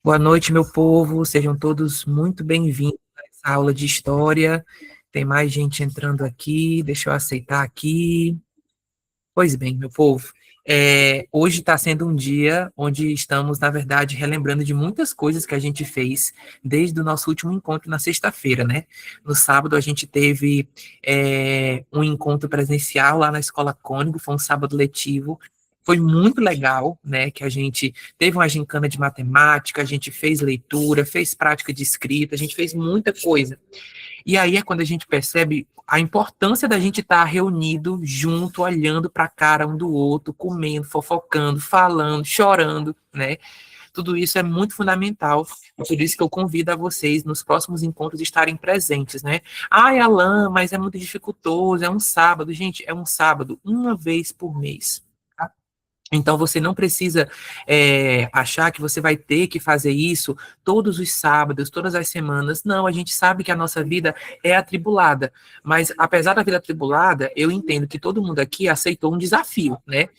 Boa noite, meu povo. Sejam todos muito bem-vindos a essa aula de história. Tem mais gente entrando aqui. Deixa eu aceitar aqui. Pois bem, meu povo, hoje está sendo um dia onde estamos, na verdade, relembrando de muitas coisas que a gente fez desde o nosso último encontro na sexta-feira, né? No sábado a gente teve um encontro presencial lá na Escola Cônigo, foi um sábado letivo. Foi muito legal, né? Que a gente teve uma gincana de matemática, a gente fez leitura, fez prática de escrita, a gente fez muita coisa. E aí é quando a gente percebe a importância da gente estar reunido junto, olhando para a cara um do outro, comendo, fofocando, falando, chorando, né? Tudo isso é muito fundamental. E por isso que eu convido a vocês, nos próximos encontros, estarem presentes, né? Ai, Alan, mas é muito dificultoso, é um sábado. Gente, é um sábado, uma vez por mês. Tá? Então, você não precisa achar que você vai ter que fazer isso todos os sábados, todas as semanas. Não, a gente sabe que a nossa vida é atribulada. Mas, apesar da vida atribulada, eu entendo que todo mundo aqui aceitou um desafio, né?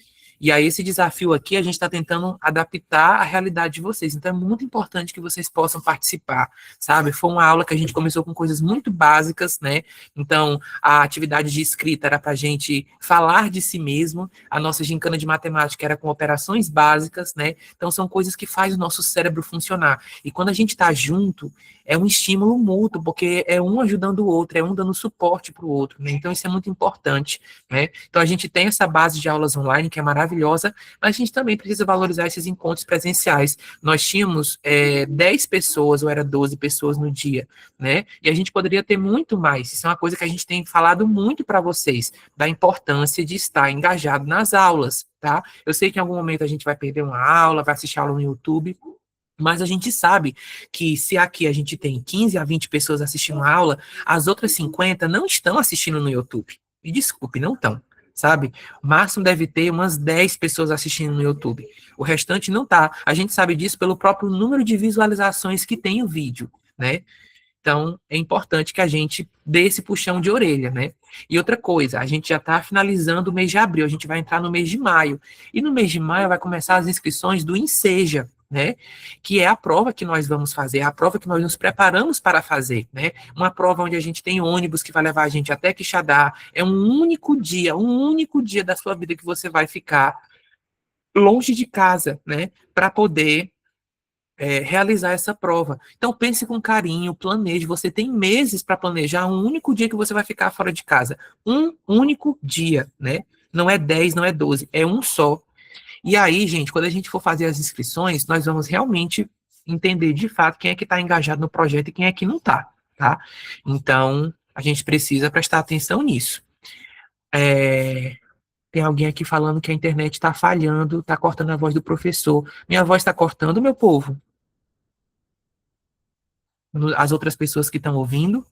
E aí, esse desafio aqui, a gente está tentando adaptar à realidade de vocês. Então, é muito importante que vocês possam participar, sabe? Foi uma aula que a gente começou com coisas muito básicas, né? Então, a atividade de escrita era para a gente falar de si mesmo, a nossa gincana de matemática era com operações básicas, né? Então, são coisas que fazem o nosso cérebro funcionar. E quando a gente está junto, é um estímulo mútuo, porque é um ajudando o outro, é um dando suporte para o outro, né? Então, isso é muito importante, né? Então, a gente tem essa base de aulas online, que é maravilhosa, mas a gente também precisa valorizar esses encontros presenciais. Nós tínhamos 10 pessoas, ou era 12 pessoas no dia, né? E a gente poderia ter muito mais. Isso é uma coisa que a gente tem falado muito para vocês, da importância de estar engajado nas aulas, tá? Eu sei que em algum momento a gente vai perder uma aula, vai assistir aula no YouTube, mas a gente sabe que se aqui a gente tem 15 a 20 pessoas assistindo a aula, as outras 50 não estão assistindo no YouTube. Me desculpe, não estão, sabe? O máximo deve ter umas 10 pessoas assistindo no YouTube. O restante não tá. A gente sabe disso pelo próprio número de visualizações que tem o vídeo, né? Então, é importante que a gente dê esse puxão de orelha, né? E outra coisa, a gente já está finalizando o mês de abril, a gente vai entrar no mês de maio. E no mês de maio vai começar as inscrições do Enseja, né? Que é a prova que nós vamos fazer, a prova que nós nos preparamos para fazer, né? Uma prova onde a gente tem ônibus que vai levar a gente até Quixadá. É um único dia da sua vida que você vai ficar longe de casa, né? Para poder realizar essa prova. Então pense com carinho, planeje. Você tem meses para planejar um único dia que você vai ficar fora de casa. Um único dia, né? Não é 10, não é 12, é um só. E aí, gente, quando a gente for fazer as inscrições, nós vamos realmente entender de fato quem é que está engajado no projeto e quem é que não está, tá? Então, a gente precisa prestar atenção nisso. Tem alguém aqui falando que a internet está falhando, está cortando a voz do professor. Minha voz está cortando, meu povo? As outras pessoas que estão ouvindo?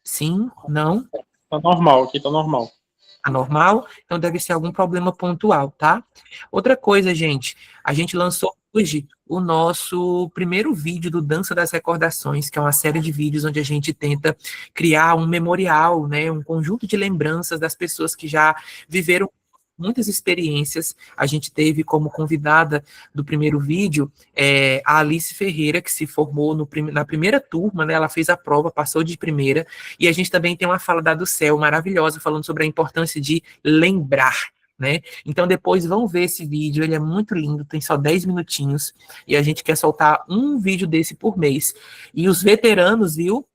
Sim? Não? Tá normal, aqui tá normal. Anormal? Então deve ser algum problema pontual, tá? Outra coisa, gente, a gente lançou hoje o nosso primeiro vídeo do Dança das Recordações, que é uma série de vídeos onde a gente tenta criar um memorial, né, um conjunto de lembranças das pessoas que já viveram muitas experiências. A gente teve como convidada do primeiro vídeo a Alice Ferreira, que se formou na primeira turma, né? Ela fez a prova, passou de primeira, e a gente também tem uma fala da do Céu maravilhosa, falando sobre a importância de lembrar. Né? Então depois vão ver esse vídeo, ele é muito lindo, tem só 10 minutinhos, e a gente quer soltar um vídeo desse por mês. E os veteranos, viu?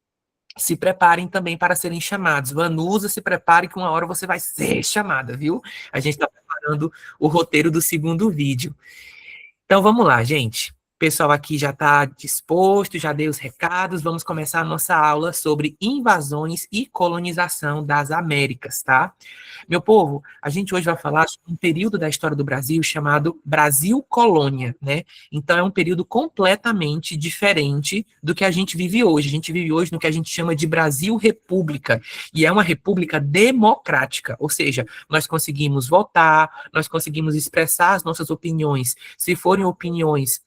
Se preparem também para serem chamados. Vanusa, se prepare que uma hora você vai ser chamada, viu? A gente está preparando o roteiro do segundo vídeo. Então vamos lá, gente. O pessoal aqui já está disposto, já dei os recados. Vamos começar a nossa aula sobre invasões e colonização das Américas, tá? Meu povo, a gente hoje vai falar sobre um período da história do Brasil chamado Brasil Colônia, né? Então é um período completamente diferente do que a gente vive hoje. A gente vive hoje no que a gente chama de Brasil República, e é uma república democrática, ou seja, nós conseguimos votar, nós conseguimos expressar as nossas opiniões. Se forem opiniões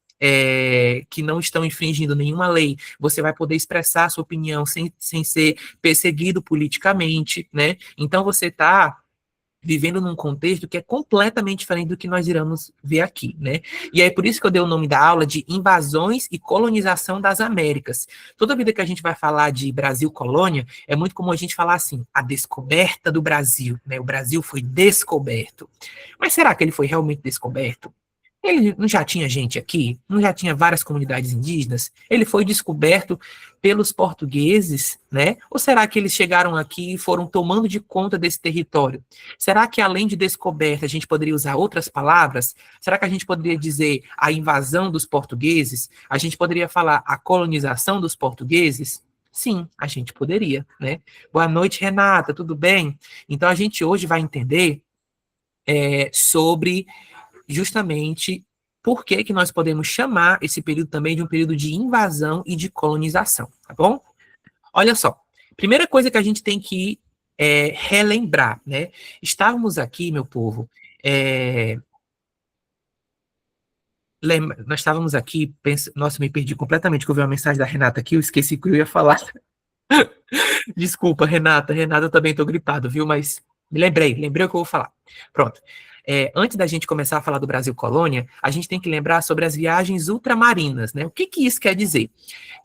que não estão infringindo nenhuma lei, você vai poder expressar a sua opinião sem ser perseguido politicamente, né? Então você está vivendo num contexto que é completamente diferente do que nós iremos ver aqui, né? E aí por isso que eu dei o nome da aula de Invasões e Colonização das Américas. Toda vida que a gente vai falar de Brasil colônia, é muito comum a gente falar assim, a descoberta do Brasil, né? O Brasil foi descoberto. Mas será que ele foi realmente descoberto? Ele não já tinha gente aqui? Não já tinha várias comunidades indígenas? Ele foi descoberto pelos portugueses, né? Ou será que eles chegaram aqui e foram tomando de conta desse território? Será que além de descoberta a gente poderia usar outras palavras? Será que a gente poderia dizer a invasão dos portugueses? A gente poderia falar a colonização dos portugueses? Sim, a gente poderia, né? Boa noite, Renata, tudo bem? Então a gente hoje vai entender sobre justamente por que que nós podemos chamar esse período também de um período de invasão e de colonização, tá bom? Olha só, primeira coisa que a gente tem que relembrar, né? Estávamos aqui, meu povo, nós estávamos aqui, nossa, me perdi completamente, que eu vi uma mensagem da Renata aqui, eu esqueci o que eu ia falar. Desculpa, Renata, eu também estou gripado, viu? Mas lembrei o que eu vou falar. Pronto. Antes da gente começar a falar do Brasil colônia, a gente tem que lembrar sobre as viagens ultramarinas, né? O que que isso quer dizer?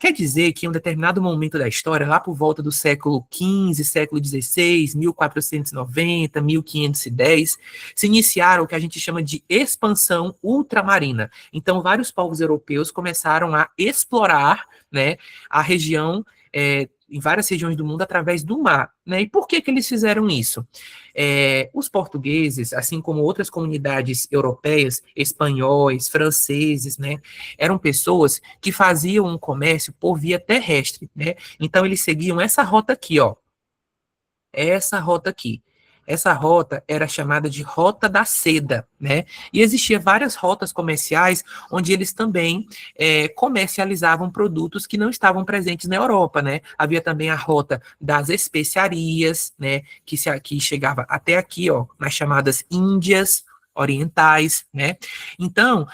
Quer dizer que em um determinado momento da história, lá por volta do século XV, século XVI, 1490, 1510, se iniciaram o que a gente chama de expansão ultramarina. Então, vários povos europeus começaram a explorar, né, a região em várias regiões do mundo através do mar, né? E por que que eles fizeram isso? Os portugueses, assim como outras comunidades europeias, espanhóis, franceses, né? Eram pessoas que faziam um comércio por via terrestre, né? Então eles seguiam essa rota aqui, ó. Essa rota aqui. Essa rota era chamada de Rota da Seda, né? E existia várias rotas comerciais onde eles também comercializavam produtos que não estavam presentes na Europa, né? Havia também a Rota das Especiarias, né? Que chegava até aqui, ó, nas chamadas Índias orientais, né? Então,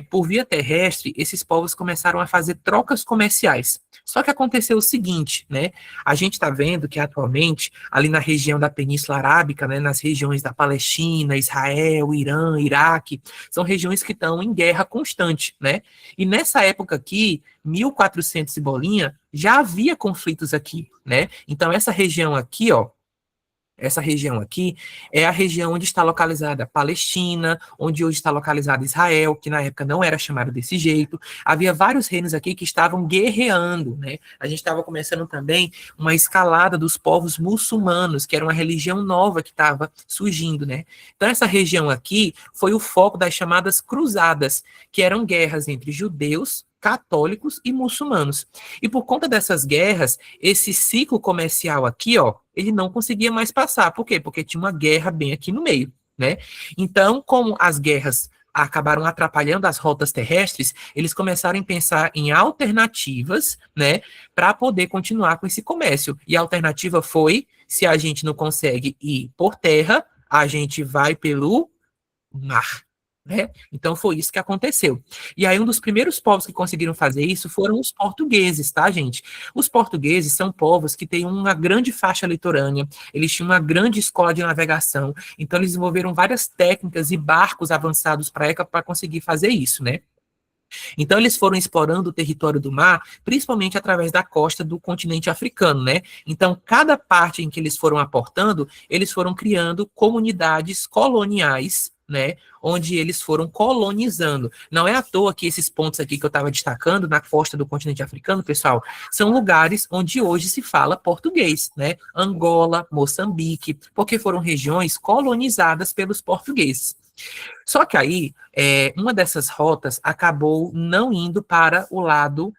por via terrestre, esses povos começaram a fazer trocas comerciais. Só que aconteceu o seguinte, né? A gente está vendo que atualmente, ali na região da Península Arábica, né, nas regiões da Palestina, Israel, Irã, Iraque, são regiões que estão em guerra constante, né? E nessa época aqui, 1400 e bolinha, já havia conflitos aqui, né? Então essa região aqui, ó, essa região aqui é a região onde está localizada a Palestina, onde hoje está localizada Israel, que na época não era chamado desse jeito. Havia vários reinos aqui que estavam guerreando, né? A gente estava começando também uma escalada dos povos muçulmanos, que era uma religião nova que estava surgindo, né? Então essa região aqui foi o foco das chamadas cruzadas, que eram guerras entre judeus, católicos e muçulmanos. E por conta dessas guerras, esse ciclo comercial aqui, ó, ele não conseguia mais passar. Por quê? Porque tinha uma guerra bem aqui no meio, né? Então, como as guerras acabaram atrapalhando as rotas terrestres, eles começaram a pensar em alternativas, né, para poder continuar com esse comércio. E a alternativa foi, se a gente não consegue ir por terra, a gente vai pelo mar. Né? Então foi isso que aconteceu. E aí um dos primeiros povos que conseguiram fazer isso foram os portugueses, tá, gente? Os portugueses são povos que têm uma grande faixa litorânea, eles tinham uma grande escola de navegação, então eles desenvolveram várias técnicas e barcos avançados para a época para conseguir fazer isso, né? Então eles foram explorando o território do mar, principalmente através da costa do continente africano, né? Então cada parte em que eles foram aportando, eles foram criando comunidades coloniais, né, onde eles foram colonizando. Não é à toa que esses pontos aqui que eu estava destacando, na costa do continente africano, pessoal, são lugares onde hoje se fala português, né? Angola, Moçambique, porque foram regiões colonizadas pelos portugueses. Só que aí, uma dessas rotas acabou não indo para o lado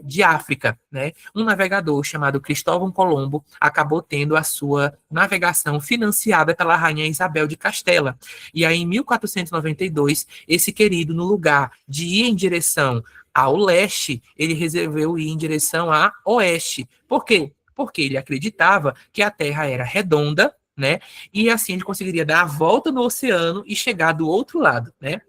de África, né? Um navegador chamado Cristóvão Colombo acabou tendo a sua navegação financiada pela rainha Isabel de Castela. E aí, em 1492, esse querido, no lugar de ir em direção ao leste, ele resolveu ir em direção a oeste. Por quê? Porque ele acreditava que a Terra era redonda, né? E assim ele conseguiria dar a volta no oceano e chegar do outro lado, né?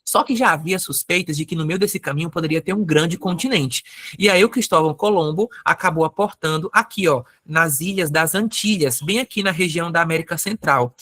Só que já havia suspeitas de que no meio desse caminho poderia ter um grande continente. E aí o Cristóvão Colombo acabou aportando aqui, ó, nas ilhas das Antilhas, bem aqui na região da América Central.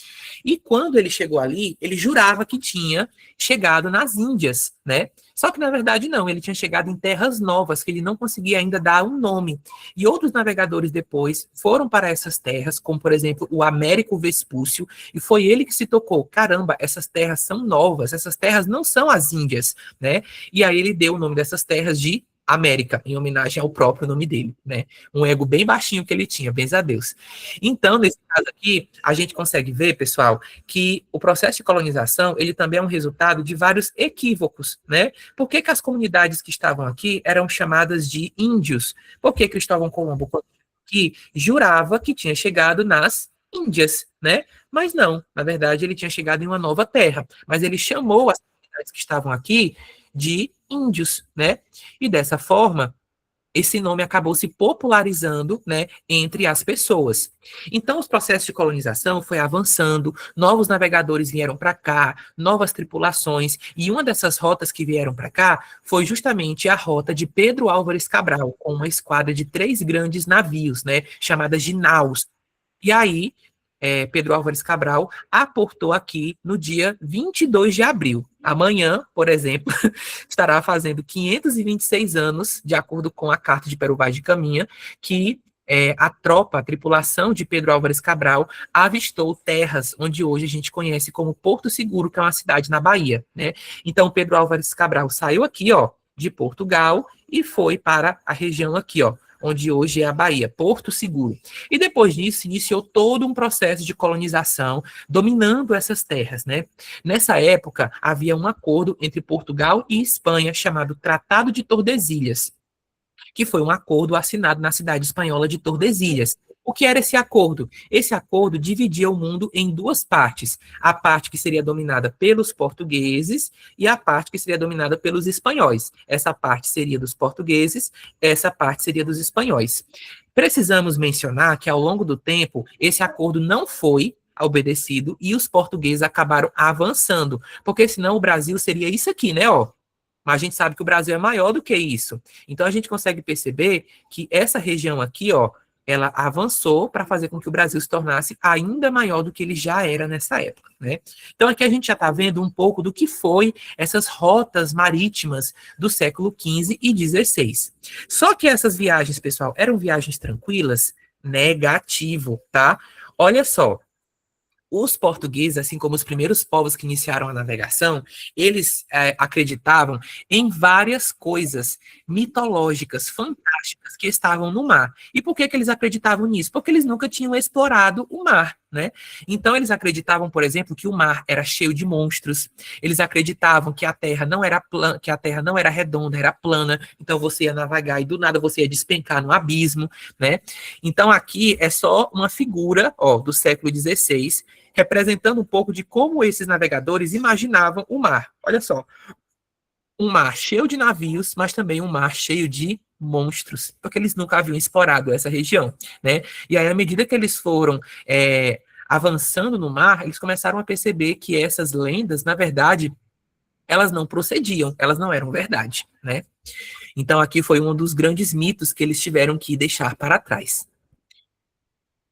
E quando ele chegou ali, ele jurava que tinha chegado nas Índias, né? Só que, na verdade, não. Ele tinha chegado em terras novas, que ele não conseguia ainda dar um nome. E outros navegadores depois foram para essas terras, como, por exemplo, o Américo Vespúcio, e foi ele que se tocou. Caramba, essas terras são novas, essas terras não são as Índias, né? E aí ele deu o nome dessas terras de América, em homenagem ao próprio nome dele, né? Um ego bem baixinho que ele tinha, bens a Deus. Então, nesse caso aqui, a gente consegue ver, pessoal, que o processo de colonização, ele também é um resultado de vários equívocos, né? Por que que as comunidades que estavam aqui eram chamadas de índios? Porque Cristóvão Colombo, quando aqui, jurava que tinha chegado nas Índias, né? Mas não, na verdade, ele tinha chegado em uma nova terra, mas ele chamou as comunidades que estavam aqui de índios, né? E dessa forma, esse nome acabou se popularizando, né, entre as pessoas. Então, os processos de colonização foi avançando, novos navegadores vieram para cá, novas tripulações, e uma dessas rotas que vieram para cá foi justamente a rota de Pedro Álvares Cabral, com uma esquadra de 3 grandes navios, né, chamadas de naus. E aí, Pedro Álvares Cabral aportou aqui no dia 22 de abril. Amanhã, por exemplo, estará fazendo 526 anos, de acordo com a Carta de Peru Vaz de Caminha, que a tripulação de Pedro Álvares Cabral avistou terras onde hoje a gente conhece como Porto Seguro, que é uma cidade na Bahia, né? Então, Pedro Álvares Cabral saiu aqui, ó, de Portugal e foi para a região aqui, ó, onde hoje é a Bahia, Porto Seguro. E depois disso, iniciou todo um processo de colonização, dominando essas terras, né? Nessa época, havia um acordo entre Portugal e Espanha, chamado Tratado de Tordesilhas, que foi um acordo assinado na cidade espanhola de Tordesilhas. O que era esse acordo? Esse acordo dividia o mundo em 2 partes. A parte que seria dominada pelos portugueses e a parte que seria dominada pelos espanhóis. Essa parte seria dos portugueses, essa parte seria dos espanhóis. Precisamos mencionar que, ao longo do tempo, esse acordo não foi obedecido e os portugueses acabaram avançando, porque senão o Brasil seria isso aqui, né, ó. Mas a gente sabe que o Brasil é maior do que isso. Então a gente consegue perceber que essa região aqui, ó, ela avançou para fazer com que o Brasil se tornasse ainda maior do que ele já era nessa época, né? Então aqui a gente já está vendo um pouco do que foi essas rotas marítimas do século XV e XVI. Só que essas viagens, pessoal, eram viagens tranquilas? Negativo, tá? Olha só. Os portugueses, assim como os primeiros povos que iniciaram a navegação, eles acreditavam em várias coisas mitológicas, fantásticas, que estavam no mar. E por que que eles acreditavam nisso? Porque eles nunca tinham explorado o mar, né? Então eles acreditavam, por exemplo, que o mar era cheio de monstros. Eles acreditavam que a Terra não era que a Terra não era redonda, era plana. Então você ia navegar e do nada você ia despencar no abismo, né? Então aqui é só uma figura, ó, do século XVI, representando um pouco de como esses navegadores imaginavam o mar. Olha só, um mar cheio de navios, mas também um mar cheio de monstros, porque eles nunca haviam explorado essa região, né? E aí, à medida que eles foram avançando no mar, eles começaram a perceber que essas lendas, na verdade, elas não procediam, elas não eram verdade, né? Então, aqui foi um dos grandes mitos que eles tiveram que deixar para trás.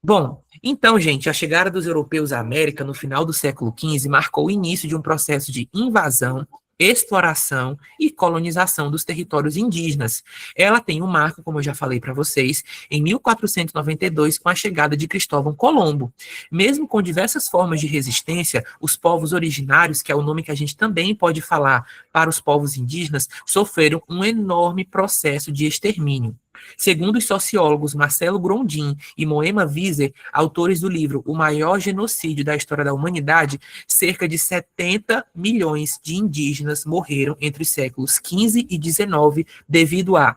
Bom, então, gente, a chegada dos europeus à América no final do século XV marcou o início de um processo de invasão, exploração e colonização dos territórios indígenas. Ela tem um marco, como eu já falei para vocês, em 1492, com a chegada de Cristóvão Colombo. Mesmo com diversas formas de resistência, os povos originários, que é o nome que a gente também pode falar para os povos indígenas, sofreram um enorme processo de extermínio. Segundo os sociólogos Marcelo Grondin e Moema Wieser, autores do livro O Maior Genocídio da História da Humanidade, cerca de 70 milhões de indígenas morreram entre os séculos XV e XIX devido a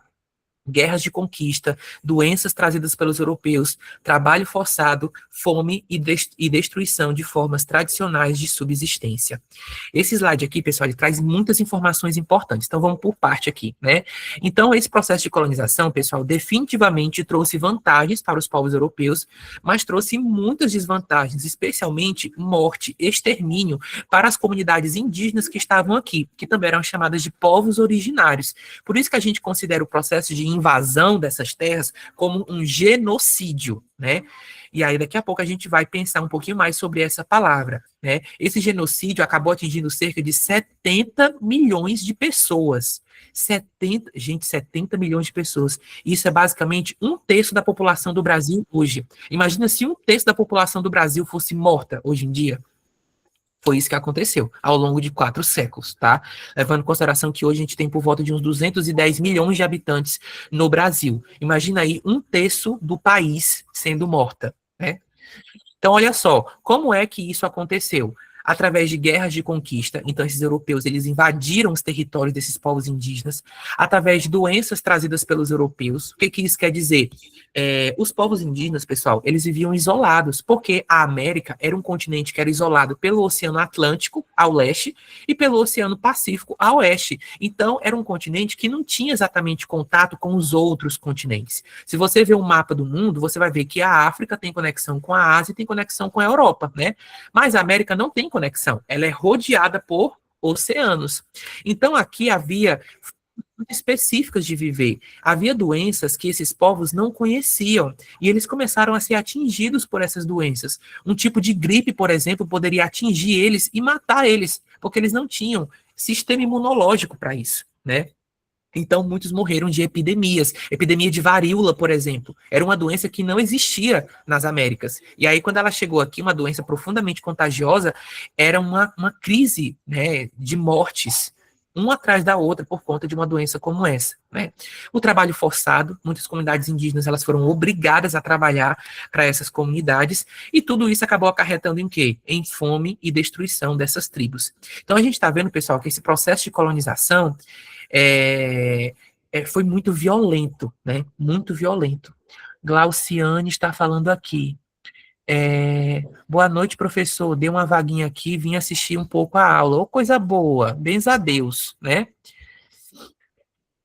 guerras de conquista, doenças trazidas pelos europeus, trabalho forçado, fome e destruição de formas tradicionais de subsistência. Esse slide aqui, pessoal, ele traz muitas informações importantes, então vamos por parte aqui, né? Então, esse processo de colonização, pessoal, definitivamente trouxe vantagens para os povos europeus, mas trouxe muitas desvantagens, especialmente morte, extermínio para as comunidades indígenas que estavam aqui, que também eram chamadas de povos originários. Por isso que a gente considera o processo de invasão dessas terras como um genocídio, né? E aí daqui a pouco a gente vai pensar um pouquinho mais sobre essa palavra, né? Esse genocídio acabou atingindo cerca de 70 milhões de pessoas. 70 milhões de pessoas. Isso é basicamente um terço da população do Brasil hoje. Imagina se um terço da população do Brasil fosse morta hoje em dia. Foi isso que aconteceu ao longo de 4 séculos, tá? Levando em consideração que hoje a gente tem por volta de uns 210 milhões de habitantes no Brasil. Imagina aí um terço do país sendo morta, né? Então, olha só, como é que isso aconteceu? Através de guerras de conquista, então esses europeus, eles invadiram os territórios desses povos indígenas, através de doenças trazidas pelos europeus. O que que isso quer dizer? Os povos indígenas, pessoal, eles viviam isolados, porque a América era um continente que era isolado pelo Oceano Atlântico, ao leste, e pelo Oceano Pacífico, a oeste. Então, era um continente que não tinha exatamente contato com os outros continentes. Se você vê um mapa do mundo, você vai ver que a África tem conexão com a Ásia e tem conexão com a Europa, né? Mas a América não tem conexão, ela é rodeada por oceanos. Então, aqui havia específicas de viver. Havia doenças que esses povos não conheciam e eles começaram a ser atingidos por essas doenças. Um tipo de gripe, por exemplo, poderia atingir eles e matar eles, porque eles não tinham sistema imunológico para isso, né? Então, muitos morreram de epidemias. Epidemia de varíola, por exemplo, era uma doença que não existia nas Américas. E aí, quando ela chegou aqui, uma doença profundamente contagiosa, era uma crise, né, de mortes, uma atrás da outra, por conta de uma doença como essa, né? O trabalho forçado, muitas comunidades indígenas elas foram obrigadas a trabalhar para essas comunidades, e tudo isso acabou acarretando em quê? Em fome e destruição dessas tribos. Então, a gente está vendo, pessoal, que esse processo de colonização foi muito violento, né? Muito violento. Glauciane está falando aqui. Boa noite, professor. Dei uma vaguinha aqui, vim assistir um pouco a aula. Ô, coisa boa. Bens a Deus, né?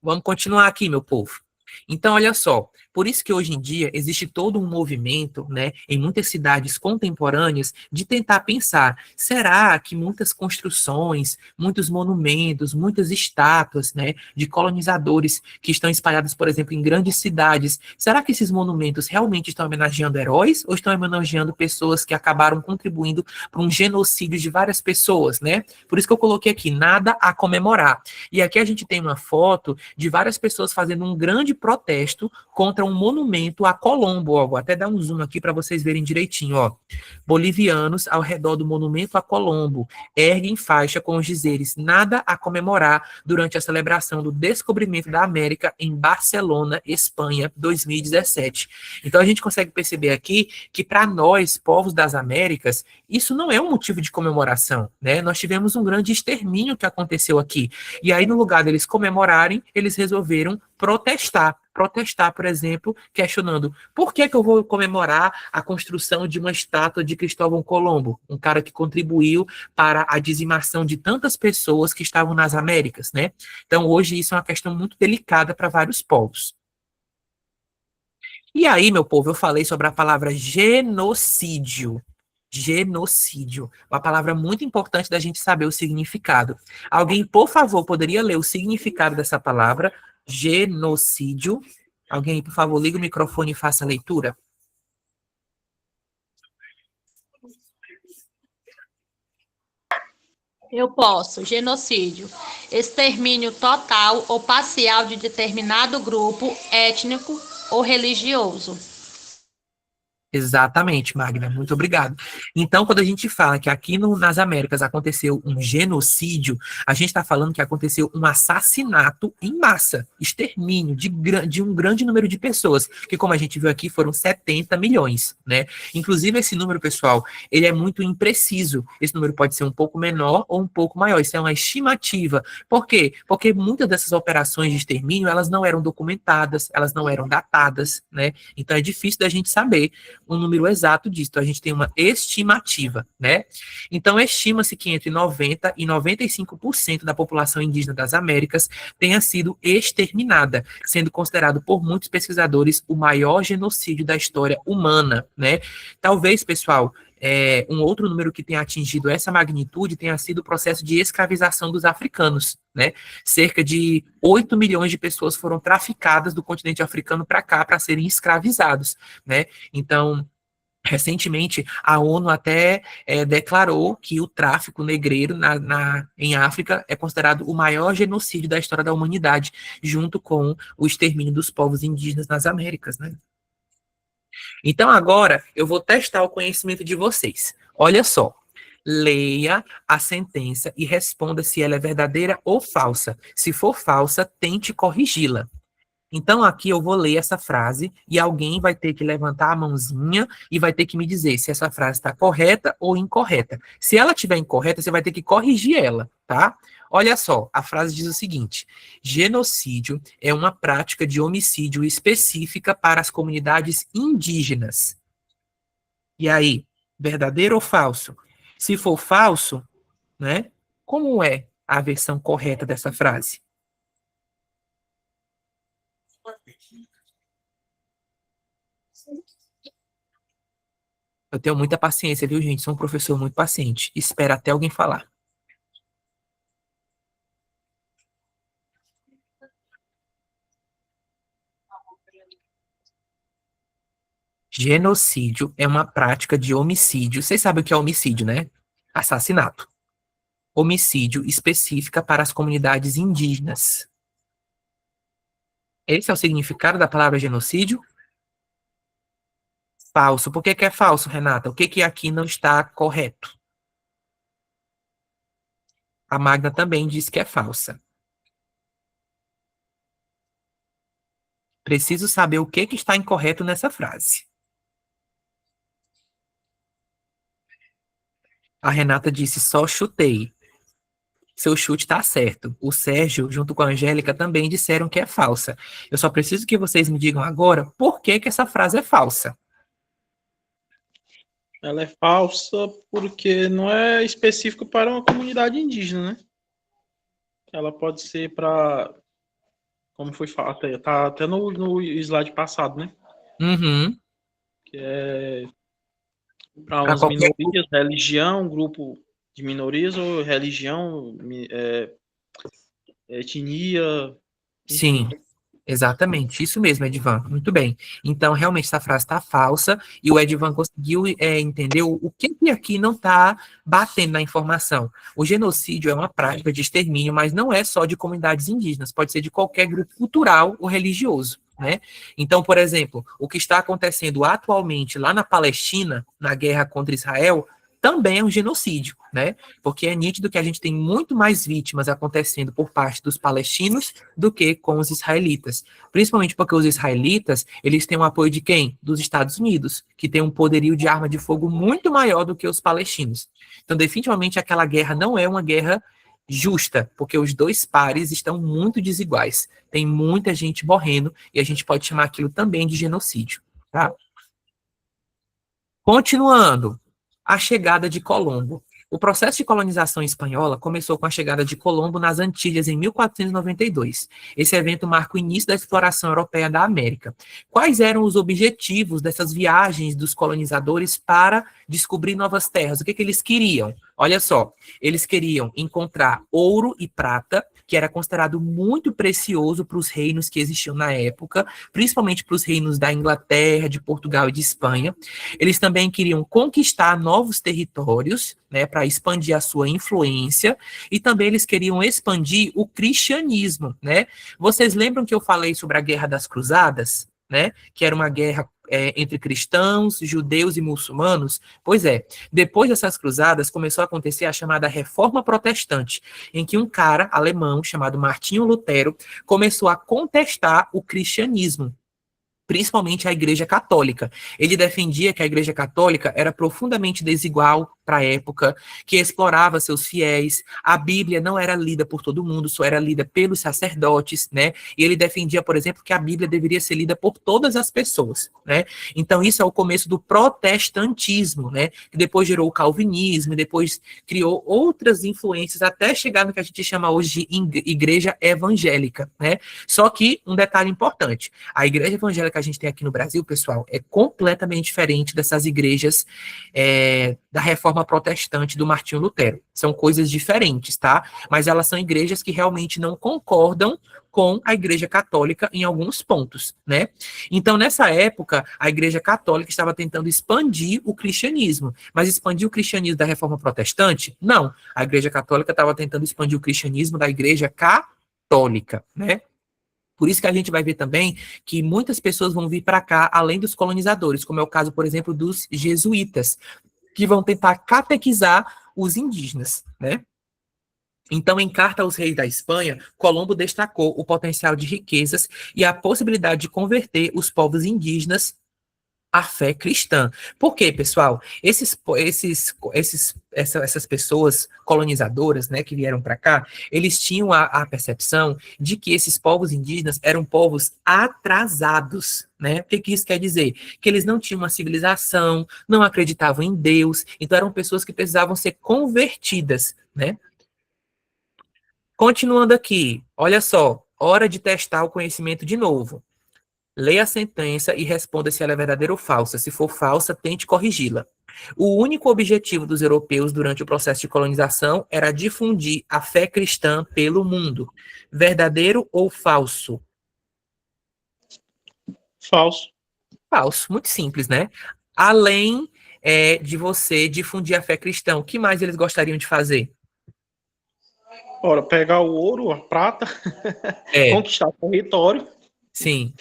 Vamos continuar aqui, meu povo. Então, olha só, por isso que hoje em dia existe todo um movimento, né, em muitas cidades contemporâneas, de tentar pensar, será que muitas construções, muitos monumentos, muitas estátuas, né, de colonizadores que estão espalhadas, por exemplo, em grandes cidades, será que esses monumentos realmente estão homenageando heróis ou estão homenageando pessoas que acabaram contribuindo para um genocídio de várias pessoas, né? Por isso que eu coloquei aqui, nada a comemorar. E aqui a gente tem uma foto de várias pessoas fazendo um grande protesto contra um monumento a Colombo. Ó, vou até dar um zoom aqui para vocês verem direitinho. Ó. Bolivianos ao redor do monumento a Colombo erguem faixa com os dizeres nada a comemorar durante a celebração do descobrimento da América em Barcelona, Espanha, 2017. Então a gente consegue perceber aqui que para nós, povos das Américas, isso não é um motivo de comemoração, né? Nós tivemos um grande extermínio que aconteceu aqui. E aí, no lugar deles comemorarem, eles resolveram protestar. Protestar, por exemplo, questionando por que eu vou comemorar a construção de uma estátua de Cristóvão Colombo, um cara que contribuiu para a dizimação de tantas pessoas que estavam nas Américas, né? Então, hoje, isso é uma questão muito delicada para vários povos. E aí, meu povo, eu falei sobre a palavra genocídio. Genocídio, uma palavra muito importante da gente saber o significado. Alguém, por favor, poderia ler o significado dessa palavra? Genocídio. Alguém, por favor, liga o microfone e faça a leitura. Eu posso. Genocídio. Extermínio total ou parcial de determinado grupo étnico ou religioso. Exatamente, Magna, muito obrigado. Então, quando a gente fala que aqui nas Américas aconteceu um genocídio, a gente está falando que aconteceu um assassinato em massa, extermínio de um grande número de pessoas, que como a gente viu aqui, foram 70 milhões, né? Inclusive, esse número, pessoal, ele é muito impreciso. Esse número pode ser um pouco menor ou um pouco maior, isso é uma estimativa. Por quê? Porque muitas dessas operações de extermínio, elas não eram documentadas, elas não eram datadas, né? Então, é difícil da gente saber um número exato disso. Então, a gente tem uma estimativa, né? Então, estima-se que entre 90% e 95% da população indígena das Américas tenha sido exterminada, sendo considerado por muitos pesquisadores o maior genocídio da história humana, né? Talvez, pessoal, um outro número que tenha atingido essa magnitude tenha sido o processo de escravização dos africanos, né? Cerca de 8 milhões de pessoas foram traficadas do continente africano para cá para serem escravizados, né? Então, recentemente, a ONU até declarou que o tráfico negreiro em África é considerado o maior genocídio da história da humanidade, junto com o extermínio dos povos indígenas nas Américas, né? Então, agora, eu vou testar o conhecimento de vocês. Olha só. Leia a sentença e responda se ela é verdadeira ou falsa. Se for falsa, tente corrigi-la. Então, aqui eu vou ler essa frase e alguém vai ter que levantar a mãozinha e vai ter que me dizer se essa frase está correta ou incorreta. Se ela estiver incorreta, você vai ter que corrigir ela, tá? Olha só, a frase diz o seguinte: genocídio é uma prática de homicídio específica para as comunidades indígenas. E aí, verdadeiro ou falso? Se for falso, né? Como é a versão correta dessa frase? Eu tenho muita paciência, viu, gente? Sou um professor muito paciente. Espera até alguém falar. Genocídio é uma prática de homicídio. Vocês sabem o que é homicídio, né? Assassinato. Homicídio específica para as comunidades indígenas. Esse é o significado da palavra genocídio? Falso. Por que que é falso, Renata? O que que aqui não está correto? A Magna também diz que é falsa. Preciso saber o que que está incorreto nessa frase. A Renata disse, só chutei. Seu chute está certo. O Sérgio, junto com a Angélica, também disseram que é falsa. Eu só preciso que vocês me digam agora por que que essa frase é falsa. Ela é falsa porque não é específico para uma comunidade indígena, né? Ela pode ser para, como foi falado, tá até no slide passado, né? Uhum. Que é para Para umas qualquer... minorias, religião, grupo de minorias ou religião, etnia, Sim, enfim. exatamente. Isso mesmo, Edvan. Muito bem. Então, realmente, essa frase está falsa e o Edvan conseguiu entender o que que aqui não está batendo na informação. O genocídio é uma prática de extermínio, mas não é só de comunidades indígenas, pode ser de qualquer grupo cultural ou religioso, né? Então, por exemplo, o que está acontecendo atualmente lá na Palestina, na guerra contra Israel, também é um genocídio, né? Porque é nítido que a gente tem muito mais vítimas acontecendo por parte dos palestinos do que com os israelitas. Principalmente porque os israelitas, eles têm o apoio de quem? Dos Estados Unidos, que tem um poderio de arma de fogo muito maior do que os palestinos. Então, definitivamente, aquela guerra não é uma guerra justa, porque os dois pares estão muito desiguais. Tem muita gente morrendo e a gente pode chamar aquilo também de genocídio, tá? Continuando, a chegada de Colombo. O processo de colonização espanhola começou com a chegada de Colombo nas Antilhas em 1492. Esse evento marca o início da exploração europeia da América. Quais eram os objetivos dessas viagens dos colonizadores para descobrir novas terras? O que que eles queriam? Olha só, eles queriam encontrar ouro e prata, que era considerado muito precioso para os reinos que existiam na época, principalmente para os reinos da Inglaterra, de Portugal e de Espanha. Eles também queriam conquistar novos territórios, né, para expandir a sua influência, e também eles queriam expandir o cristianismo, né? Vocês lembram que eu falei sobre a Guerra das Cruzadas, né? Que era uma guerra entre cristãos, judeus e muçulmanos? Pois é, depois dessas cruzadas começou a acontecer a chamada Reforma Protestante, em que um cara alemão chamado Martinho Lutero começou a contestar o cristianismo, principalmente a Igreja Católica. Ele defendia que a Igreja Católica era profundamente desigual, para a época, que explorava seus fiéis. A Bíblia não era lida por todo mundo, só era lida pelos sacerdotes, né? E ele defendia, por exemplo, que a Bíblia deveria ser lida por todas as pessoas, né? Então isso é o começo do protestantismo, né? Que depois gerou o calvinismo, e depois criou outras influências até chegar no que a gente chama hoje de igreja evangélica, né? Só que um detalhe importante, a igreja evangélica que a gente tem aqui no Brasil, pessoal, é completamente diferente dessas igrejas da Reforma Protestante do Martinho Lutero. São coisas diferentes, tá? Mas elas são igrejas que realmente não concordam com a Igreja Católica em alguns pontos, né? Então, nessa época, a Igreja Católica estava tentando expandir o cristianismo, mas expandir o cristianismo da Reforma Protestante? Não. A Igreja Católica estava tentando expandir o cristianismo da Igreja Católica, né? Por isso que a gente vai ver também que muitas pessoas vão vir para cá, além dos colonizadores, como é o caso, por exemplo, dos jesuítas, que vão tentar catequizar os indígenas, né? Então, em Carta aos Reis da Espanha, Colombo destacou o potencial de riquezas e a possibilidade de converter os povos indígenas à fé cristã. Por quê, pessoal? Essas pessoas colonizadoras, né, que vieram para cá, eles tinham a percepção de que esses povos indígenas eram povos atrasados, né? O que isso quer dizer? Que eles não tinham uma civilização, não acreditavam em Deus, então eram pessoas que precisavam ser convertidas, né? Continuando aqui, olha só, hora de testar o conhecimento de novo. Leia a sentença e responda se ela é verdadeira ou falsa. Se for falsa, tente corrigi-la. O único objetivo dos europeus durante o processo de colonização era difundir a fé cristã pelo mundo. Verdadeiro ou falso? Falso. Falso, muito simples, né? Além de você difundir a fé cristã, o que mais eles gostariam de fazer? Ora, pegar o ouro, a prata, conquistar o território. Sim.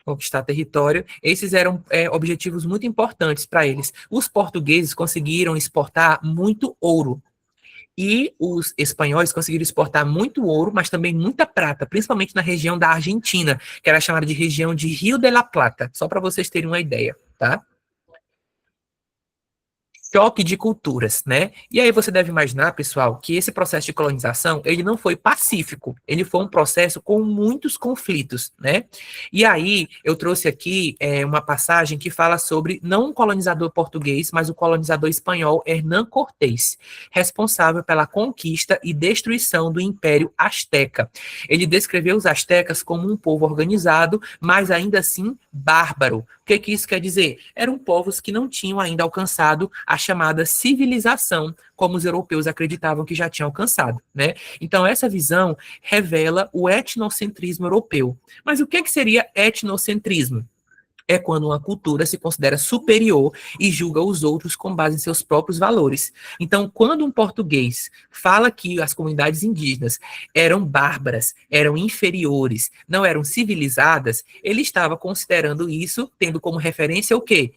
Conquistar território. Esses eram objetivos muito importantes para eles. Os portugueses conseguiram exportar muito ouro. E os espanhóis conseguiram exportar muito ouro, mas também muita prata, principalmente na região da Argentina, que era chamada de região de Rio de la Plata, só para vocês terem uma ideia, tá? Choque de culturas, né? E aí você deve imaginar, pessoal, que esse processo de colonização, ele não foi pacífico, ele foi um processo com muitos conflitos, né? E aí eu trouxe aqui uma passagem que fala sobre não um colonizador português, mas o colonizador espanhol Hernán Cortés, responsável pela conquista e destruição do Império Azteca. Ele descreveu os astecas como um povo organizado, mas ainda assim bárbaro. O que isso quer dizer? Eram povos que não tinham ainda alcançado a chamada civilização, como os europeus acreditavam que já tinham alcançado, né? Então, essa visão revela o etnocentrismo europeu. Mas o que seria etnocentrismo? É quando uma cultura se considera superior e julga os outros com base em seus próprios valores. Então, quando um português fala que as comunidades indígenas eram bárbaras, eram inferiores, não eram civilizadas, ele estava considerando isso, tendo como referência o quê?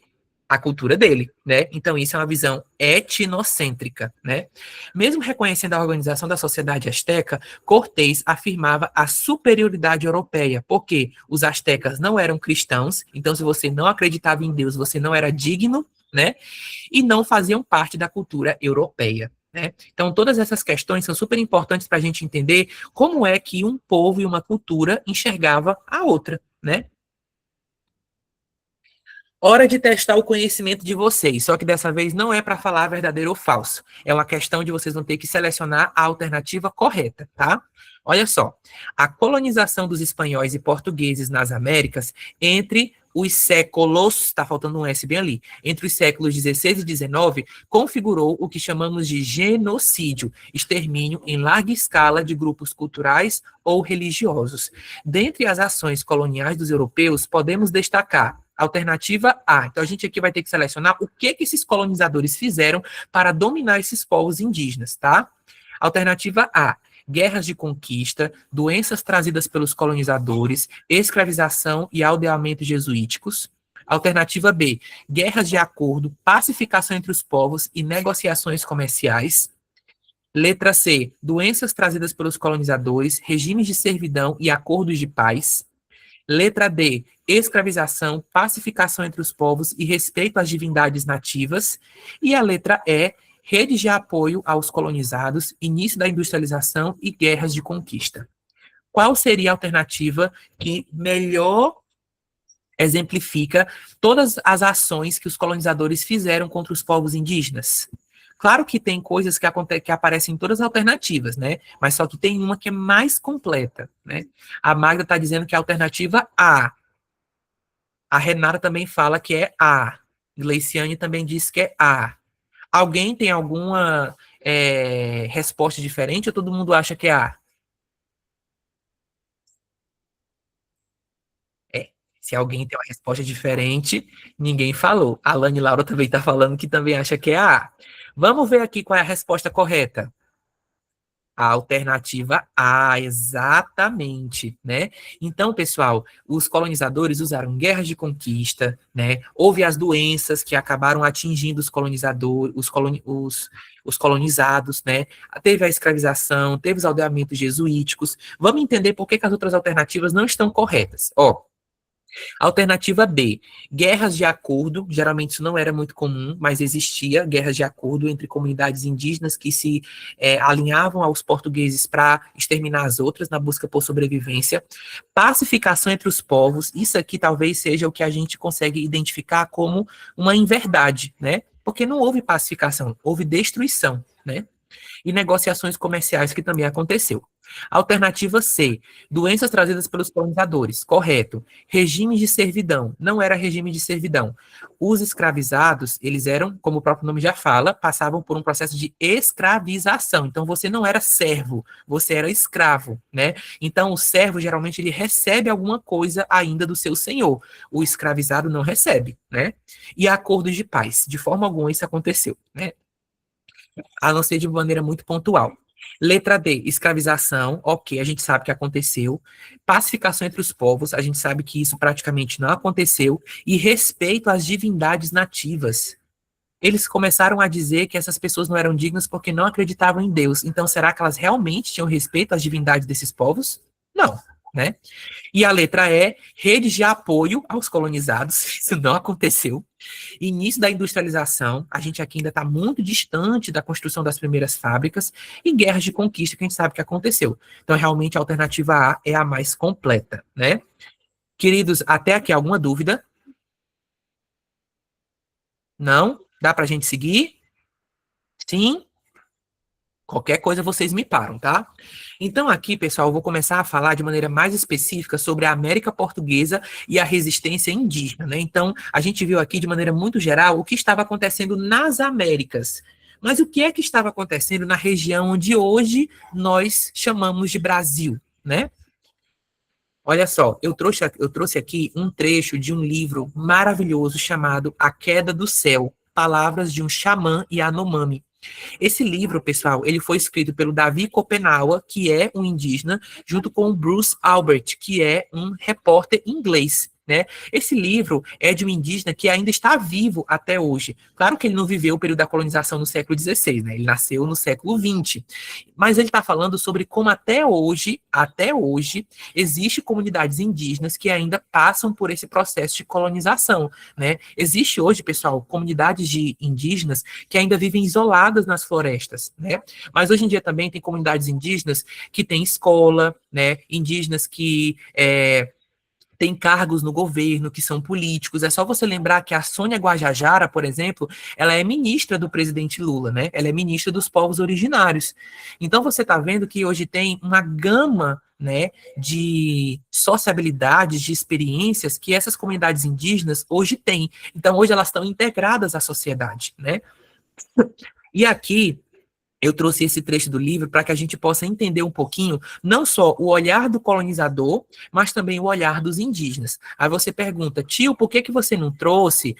A cultura dele, né? Então isso é uma visão etnocêntrica, né? Mesmo reconhecendo a organização da sociedade asteca, Cortés afirmava a superioridade europeia, porque os astecas não eram cristãos, então se você não acreditava em Deus, você não era digno, né? E não faziam parte da cultura europeia. Né? Então, todas essas questões são super importantes para a gente entender como é que um povo e uma cultura enxergava a outra, né? Hora de testar o conhecimento de vocês, só que dessa vez não é para falar verdadeiro ou falso. É uma questão de vocês vão ter que selecionar a alternativa correta, tá? Olha só, a colonização dos espanhóis e portugueses nas Américas entre os séculos, tá faltando um S bem ali, entre os séculos 16 e 19, configurou o que chamamos de genocídio, extermínio em larga escala de grupos culturais ou religiosos. Dentre as ações coloniais dos europeus, podemos destacar alternativa A. Então, a gente aqui vai ter que selecionar o que esses colonizadores fizeram para dominar esses povos indígenas, tá? Alternativa A. Guerras de conquista, doenças trazidas pelos colonizadores, escravização e aldeamento jesuíticos. Alternativa B. Guerras de acordo, pacificação entre os povos e negociações comerciais. Letra C. Doenças trazidas pelos colonizadores, regimes de servidão e acordos de paz. Letra D, escravização, pacificação entre os povos e respeito às divindades nativas. E a letra E, rede de apoio aos colonizados, início da industrialização e guerras de conquista. Qual seria a alternativa que melhor exemplifica todas as ações que os colonizadores fizeram contra os povos indígenas? Claro que tem coisas que aparecem em todas as alternativas, né? Mas só que tem uma que é mais completa, né? A Magda está dizendo que é a alternativa A. A Renata também fala que é A. Gleiciane também diz que é A. Alguém tem alguma resposta diferente ou todo mundo acha que é A? Se alguém tem uma resposta diferente, ninguém falou. A Lani Laura também está falando que também acha que é A. Vamos ver aqui qual é a resposta correta. A alternativa A, exatamente, né? Então, pessoal, os colonizadores usaram guerras de conquista, né? Houve as doenças que acabaram atingindo os colonizadores, os colonizados, né? Teve a escravização, teve os aldeamentos jesuíticos. Vamos entender por que as outras alternativas não estão corretas. Ó, alternativa B, guerras de acordo, geralmente isso não era muito comum, mas existia guerras de acordo entre comunidades indígenas que se alinhavam aos portugueses para exterminar as outras na busca por sobrevivência. Pacificação entre os povos, isso aqui talvez seja o que a gente consegue identificar como uma inverdade, né? Porque não houve pacificação, houve destruição, né? E negociações comerciais, que também aconteceu. Alternativa C, doenças trazidas pelos colonizadores, correto. Regime de servidão, não era regime de servidão. Os escravizados, eles eram, como o próprio nome já fala, passavam por um processo de escravização. Então, você não era servo, você era escravo, né? Então, o servo, geralmente, ele recebe alguma coisa ainda do seu senhor. O escravizado não recebe, né? E acordos de paz, de forma alguma isso aconteceu, né? A não ser de maneira muito pontual. Letra D, escravização, ok, a gente sabe que aconteceu. Pacificação entre os povos, a gente sabe que isso praticamente não aconteceu. E respeito às divindades nativas. Eles começaram a dizer que essas pessoas não eram dignas porque não acreditavam em Deus. Então, será que elas realmente tinham respeito às divindades desses povos? Não, né? E a letra E, redes de apoio aos colonizados, isso não aconteceu. Início da industrialização, a gente aqui ainda está muito distante da construção das primeiras fábricas, e guerras de conquista, que a gente sabe que aconteceu. Então, realmente, a alternativa A é a mais completa, né? Queridos, até aqui alguma dúvida? Não? Dá para a gente seguir? Sim? Qualquer coisa vocês me param, tá? Então aqui, pessoal, eu vou começar a falar de maneira mais específica sobre a América Portuguesa e a resistência indígena, né? Então, a gente viu aqui de maneira muito geral o que estava acontecendo nas Américas. Mas o que é que estava acontecendo na região onde hoje nós chamamos de Brasil, né? Olha só, eu trouxe aqui um trecho de um livro maravilhoso chamado A Queda do Céu, Palavras de um Xamã Yanomami. Esse livro, pessoal, ele foi escrito pelo Davi Copenaua, que é um indígena, junto com o Bruce Albert, que é um repórter inglês, né? Esse livro é de um indígena que ainda está vivo até hoje. Claro que ele não viveu o período da colonização no século XVI, né? Ele nasceu no século XX. Mas ele está falando sobre como até hoje, existe comunidades indígenas que ainda passam por esse processo de colonização, né? Existe hoje, pessoal, comunidades de indígenas que ainda vivem isoladas nas florestas, né? Mas hoje em dia também tem comunidades indígenas que têm escola, né? Indígenas que têm cargos no governo, que são políticos. É só você lembrar que a Sônia Guajajara, por exemplo, ela é ministra do presidente Lula, né? Ela é ministra dos povos originários. Então você está vendo que hoje tem uma gama, né, de sociabilidades, de experiências que essas comunidades indígenas hoje têm. Então hoje elas estão integradas à sociedade, né? E aqui eu trouxe esse trecho do livro para que a gente possa entender um pouquinho, não só o olhar do colonizador, mas também o olhar dos indígenas. Aí você pergunta, tio, por que você não trouxe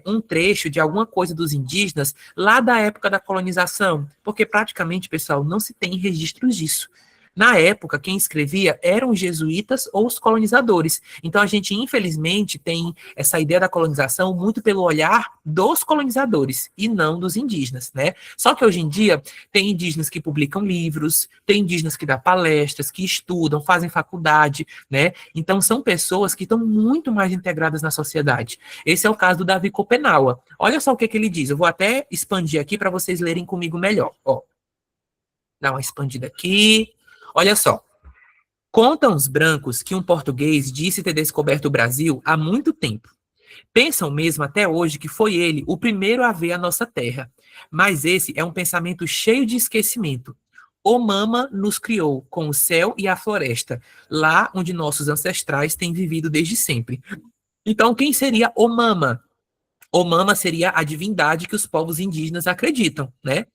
um trecho de alguma coisa dos indígenas lá da época da colonização? Porque praticamente, pessoal, não se tem registros disso. Na época, quem escrevia eram os jesuítas ou os colonizadores. Então, a gente, infelizmente, tem essa ideia da colonização muito pelo olhar dos colonizadores e não dos indígenas, né? Só que hoje em dia, tem indígenas que publicam livros, tem indígenas que dão palestras, que estudam, fazem faculdade, né? Então, são pessoas que estão muito mais integradas na sociedade. Esse é o caso do Davi Copenaua. Olha só o que ele diz. Eu vou até expandir aqui para vocês lerem comigo melhor. Ó, dá uma expandida aqui. Olha só. Contam os brancos que um português disse ter descoberto o Brasil há muito tempo. Pensam mesmo até hoje que foi ele o primeiro a ver a nossa terra. Mas esse é um pensamento cheio de esquecimento. O Mama nos criou com o céu e a floresta, lá onde nossos ancestrais têm vivido desde sempre. Então, quem seria o Mama? O Mama seria a divindade que os povos indígenas acreditam, né?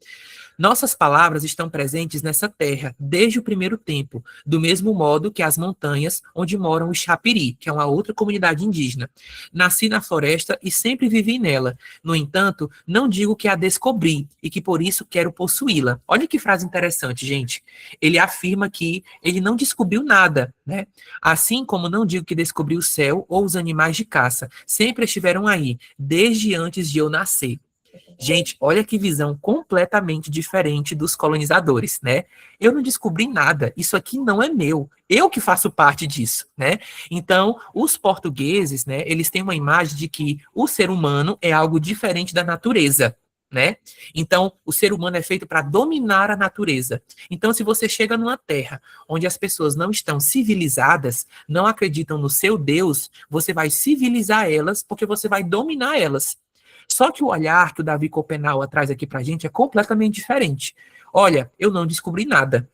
Nossas palavras estão presentes nessa terra desde o primeiro tempo, do mesmo modo que as montanhas onde moram os Chapiri, que é uma outra comunidade indígena. Nasci na floresta e sempre vivi nela. No entanto, não digo que a descobri e que por isso quero possuí-la. Olha que frase interessante, gente. Ele afirma que ele não descobriu nada, né? Assim como não digo que descobri o céu ou os animais de caça. Sempre estiveram aí, desde antes de eu nascer. Gente, olha que visão completamente diferente dos colonizadores, né? Eu não descobri nada, isso aqui não é meu, eu que faço parte disso, né? Então, os portugueses, né, eles têm uma imagem de que o ser humano é algo diferente da natureza, né? Então, o ser humano é feito para dominar a natureza. Então, se você chega numa terra onde as pessoas não estão civilizadas, não acreditam no seu Deus, você vai civilizar elas porque você vai dominar elas. Só que o olhar que o Davi Copenaua traz aqui para a gente é completamente diferente. Olha, eu não descobri nada,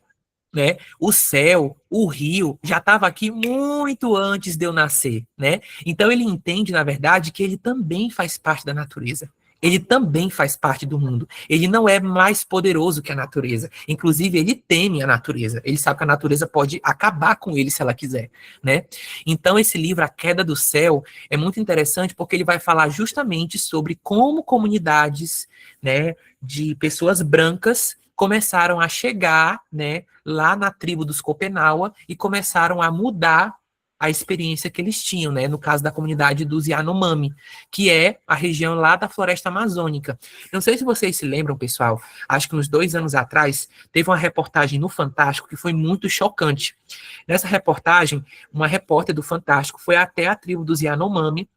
né? O céu, o rio, já estava aqui muito antes de eu nascer, né? Então ele entende, na verdade, que ele também faz parte da natureza. Ele também faz parte do mundo. Ele não é mais poderoso que a natureza. Inclusive, ele teme a natureza. Ele sabe que a natureza pode acabar com ele se ela quiser, né? Então, esse livro, A Queda do Céu, é muito interessante porque ele vai falar justamente sobre como comunidades, né, de pessoas brancas começaram a chegar, né, lá na tribo dos Copenaua e começaram a mudar a experiência que eles tinham, né, no caso da comunidade dos Yanomami, que é a região lá da floresta amazônica. Não sei se vocês se lembram, pessoal, acho que uns 2 anos atrás, teve uma reportagem no Fantástico que foi muito chocante. Nessa reportagem, uma repórter do Fantástico foi até a tribo dos Yanomami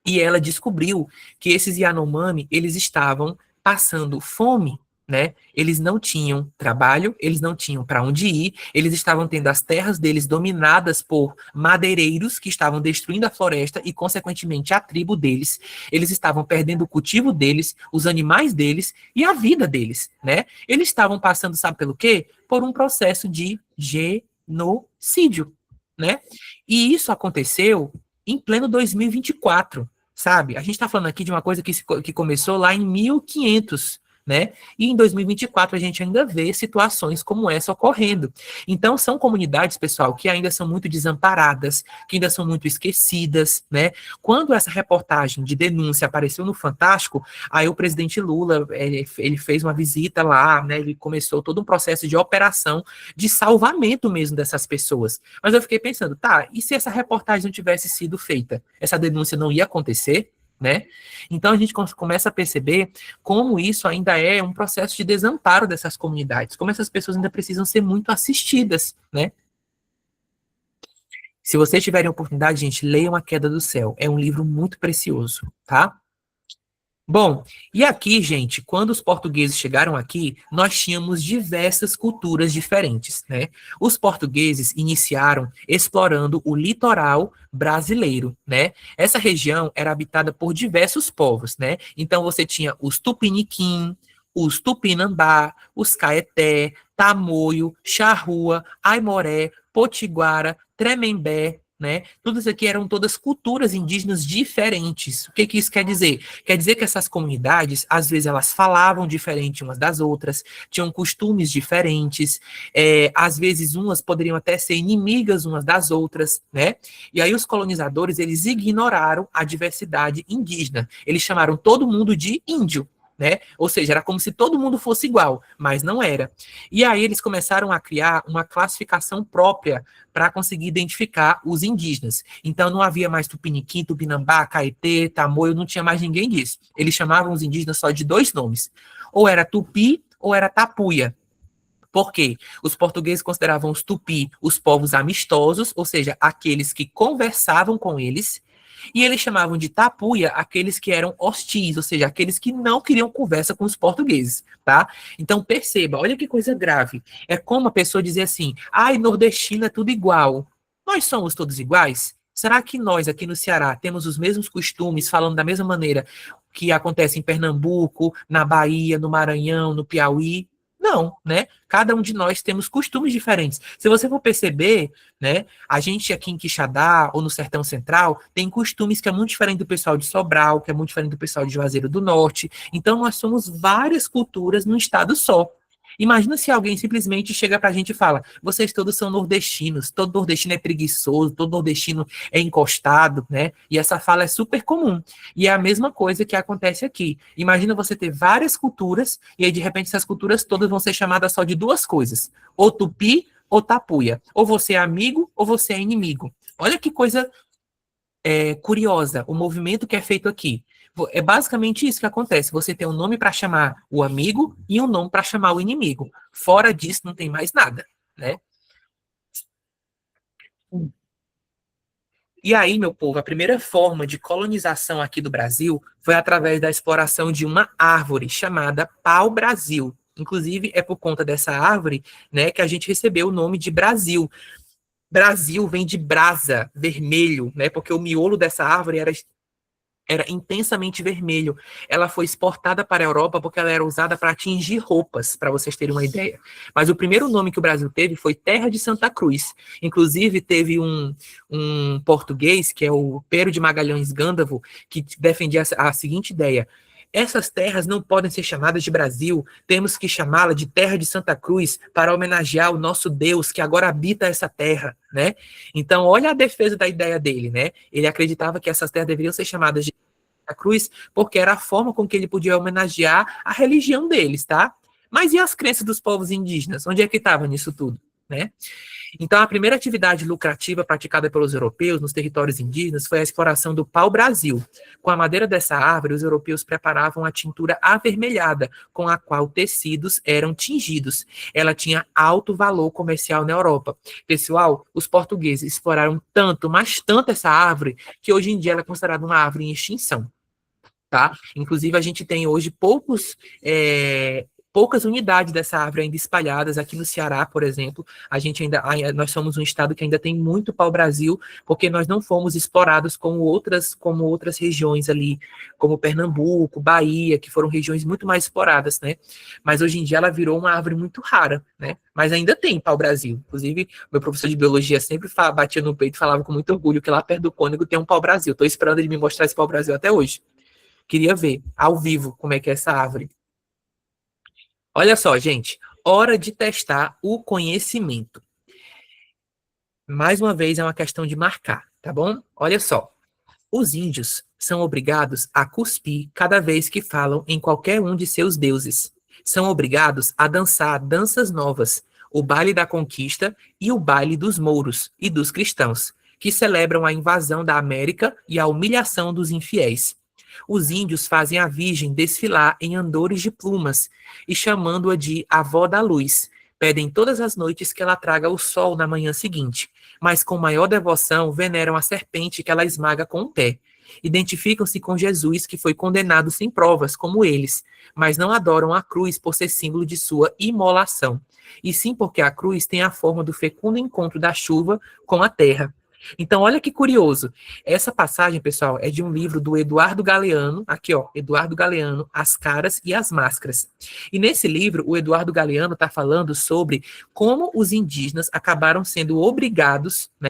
e ela descobriu que esses Yanomami, eles estavam passando fome, né? Eles não tinham trabalho, eles não tinham para onde ir, eles estavam tendo as terras deles dominadas por madeireiros que estavam destruindo a floresta e, consequentemente, a tribo deles. Eles estavam perdendo o cultivo deles, os animais deles e a vida deles, né? Eles estavam passando, sabe pelo quê? Por um processo de genocídio, né? E isso aconteceu em pleno 2024, sabe? A gente está falando aqui de uma coisa que começou lá em 1500, né? E em 2024 a gente ainda vê situações como essa ocorrendo. Então são comunidades, pessoal, que ainda são muito desamparadas, que ainda são muito esquecidas, né? Quando essa reportagem de denúncia apareceu no Fantástico, aí o presidente Lula, ele fez uma visita lá, né? Ele começou todo um processo de operação de salvamento mesmo dessas pessoas. Mas eu fiquei pensando, tá, e se essa reportagem não tivesse sido feita? Essa denúncia não ia acontecer? Né? Então a gente começa a perceber como isso ainda é um processo de desamparo dessas comunidades, como essas pessoas ainda precisam ser muito assistidas, né? Se vocês tiverem oportunidade, gente, leiam A Queda do Céu. É um livro muito precioso, tá? Bom, e aqui, gente, quando os portugueses chegaram aqui, nós tínhamos diversas culturas diferentes, né? Os portugueses iniciaram explorando o litoral brasileiro, né? Essa região era habitada por diversos povos, né? Então você tinha os Tupiniquim, os Tupinambá, os Caeté, Tamoio, Charrua, Aimoré, Potiguara, Tremembé, né? Tudo isso aqui eram todas culturas indígenas diferentes. O que que isso quer dizer? Quer dizer que essas comunidades, às vezes, elas falavam diferente umas das outras, tinham costumes diferentes, às vezes umas poderiam até ser inimigas umas das outras, né? E aí os colonizadores, eles ignoraram a diversidade indígena. Eles chamaram todo mundo de índio, né? Ou seja, era como se todo mundo fosse igual, mas não era. E aí eles começaram a criar uma classificação própria para conseguir identificar os indígenas. Então não havia mais Tupiniquim, Tupinambá, Caetê, Tamoio, não tinha mais ninguém disso. Eles chamavam os indígenas só de dois nomes. Ou era Tupi ou era Tapuia. Por quê? Os portugueses consideravam os tupi os povos amistosos, ou seja, aqueles que conversavam com eles, e eles chamavam de tapuia aqueles que eram hostis, ou seja, aqueles que não queriam conversa com os portugueses, tá? Então perceba, olha que coisa grave. É como a pessoa dizer assim, ai, nordestino é tudo igual. Nós somos todos iguais? Será que nós aqui no Ceará temos os mesmos costumes, falando da mesma maneira que acontece em Pernambuco, na Bahia, no Maranhão, no Piauí? Não, né? Cada um de nós temos costumes diferentes. Se você for perceber, né, a gente aqui em Quixadá ou no Sertão Central tem costumes que é muito diferente do pessoal de Sobral, que é muito diferente do pessoal de Juazeiro do Norte. Então nós somos várias culturas num estado só. Imagina se alguém simplesmente chega pra gente e fala: vocês todos são nordestinos, todo nordestino é preguiçoso, todo nordestino é encostado, né? E essa fala é super comum. E é a mesma coisa que acontece aqui. Imagina você ter várias culturas, e aí de repente essas culturas todas vão ser chamadas só de duas coisas: ou tupi ou tapuia. Ou você é amigo ou você é inimigo. Olha que coisa curiosa, o movimento que é feito aqui. É basicamente isso que acontece. Você tem um nome para chamar o amigo e um nome para chamar o inimigo. Fora disso, não tem mais nada, né? E aí, meu povo, a primeira forma de colonização aqui do Brasil foi através da exploração de uma árvore chamada pau-brasil. Inclusive, é por conta dessa árvore, né, que a gente recebeu o nome de Brasil. Brasil vem de brasa, vermelho, né? Porque o miolo dessa árvore era intensamente vermelho. Ela foi exportada para a Europa porque ela era usada para atingir roupas, para vocês terem uma ideia. Mas o primeiro nome que o Brasil teve foi Terra de Santa Cruz. Inclusive, teve um português, que é o Pero de Magalhães Gândavo, que defendia a seguinte ideia: essas terras não podem ser chamadas de Brasil, temos que chamá-la de Terra de Santa Cruz para homenagear o nosso Deus que agora habita essa terra, né? Então, olha a defesa da ideia dele, né? Ele acreditava que essas terras deveriam ser chamadas de Santa Cruz porque era a forma com que ele podia homenagear a religião deles, tá? Mas e as crenças dos povos indígenas? Onde é que estava nisso tudo, né? Então, a primeira atividade lucrativa praticada pelos europeus nos territórios indígenas foi a exploração do pau-brasil. Com a madeira dessa árvore, os europeus preparavam a tintura avermelhada, com a qual tecidos eram tingidos. Ela tinha alto valor comercial na Europa. Pessoal, os portugueses exploraram tanto, mas tanto essa árvore, que hoje em dia ela é considerada uma árvore em extinção. Tá? Inclusive, a gente tem hoje poucas unidades dessa árvore ainda espalhadas aqui no Ceará, por exemplo. Nós somos um estado que ainda tem muito pau-brasil, porque nós não fomos explorados como outras regiões ali, como Pernambuco, Bahia, que foram regiões muito mais exploradas, né? Mas hoje em dia ela virou uma árvore muito rara, né? Mas ainda tem pau-brasil. Inclusive, meu professor de biologia sempre batia no peito e falava com muito orgulho que lá perto do Cônego tem um pau-brasil. Estou esperando ele me mostrar esse pau-brasil até hoje. Queria ver ao vivo como é que é essa árvore. Olha só, gente, hora de testar o conhecimento. Mais uma vez, é uma questão de marcar, tá bom? Olha só, os índios são obrigados a cuspir cada vez que falam em qualquer um de seus deuses. São obrigados a dançar danças novas, o baile da conquista e o baile dos mouros e dos cristãos, que celebram a invasão da América e a humilhação dos infiéis. Os índios fazem a Virgem desfilar em andores de plumas e chamando-a de avó da luz. Pedem todas as noites que ela traga o sol na manhã seguinte, mas com maior devoção veneram a serpente que ela esmaga com o pé. Identificam-se com Jesus, que foi condenado sem provas, como eles, mas não adoram a cruz por ser símbolo de sua imolação, e sim porque a cruz tem a forma do fecundo encontro da chuva com a terra. Então, olha que curioso. Essa passagem, pessoal, é de um livro do Eduardo Galeano, aqui, ó, Eduardo Galeano, As Caras e as Máscaras. E nesse livro, o Eduardo Galeano está falando sobre como os indígenas acabaram sendo obrigados, né,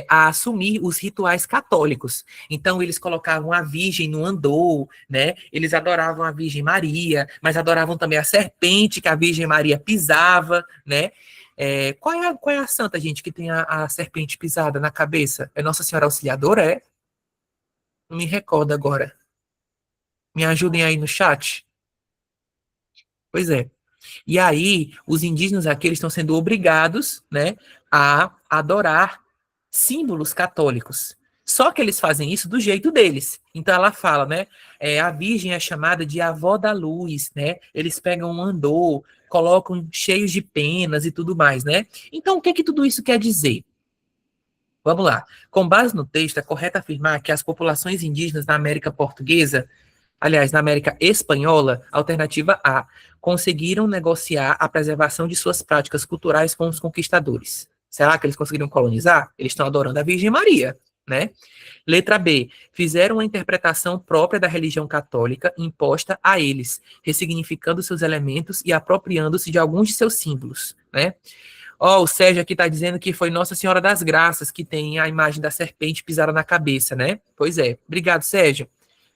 a assumir os rituais católicos. Então, eles colocavam a Virgem no andor, né? Eles adoravam a Virgem Maria, mas adoravam também a serpente que a Virgem Maria pisava, né? Qual é a santa, gente, que tem a serpente pisada na cabeça? É Nossa Senhora Auxiliadora, é? Não me recordo agora. Me ajudem aí no chat. Pois é. E aí, os indígenas aqui eles estão sendo obrigados, né, a adorar símbolos católicos. Só que eles fazem isso do jeito deles. Então ela fala, né, a Virgem é chamada de avó da luz, né? Eles pegam um andor, colocam cheios de penas e tudo mais, né? Então o que tudo isso quer dizer? Vamos lá. Com base no texto, é correto afirmar que as populações indígenas na América Portuguesa, aliás, na América Espanhola, alternativa A, conseguiram negociar a preservação de suas práticas culturais com os conquistadores. Será que eles conseguiram colonizar? Eles estão adorando a Virgem Maria, né? Letra B, fizeram uma interpretação própria da religião católica imposta a eles, ressignificando seus elementos e apropriando-se de alguns de seus símbolos, né? Ó, o Sérgio aqui está dizendo que foi Nossa Senhora das Graças que tem a imagem da serpente pisada na cabeça, né? Pois é. Obrigado, Sérgio.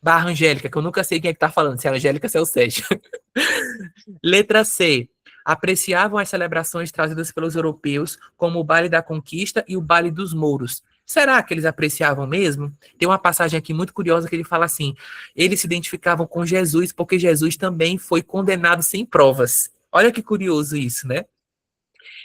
Barra Angélica, que eu nunca sei quem é que tá falando, se é a Angélica ou se é o Sérgio. Letra C. Apreciavam as celebrações trazidas pelos europeus, como o Baile da Conquista e o Baile dos Mouros. Será que eles apreciavam mesmo? Tem uma passagem aqui muito curiosa que ele fala assim: eles se identificavam com Jesus porque Jesus também foi condenado sem provas. Olha que curioso isso, né?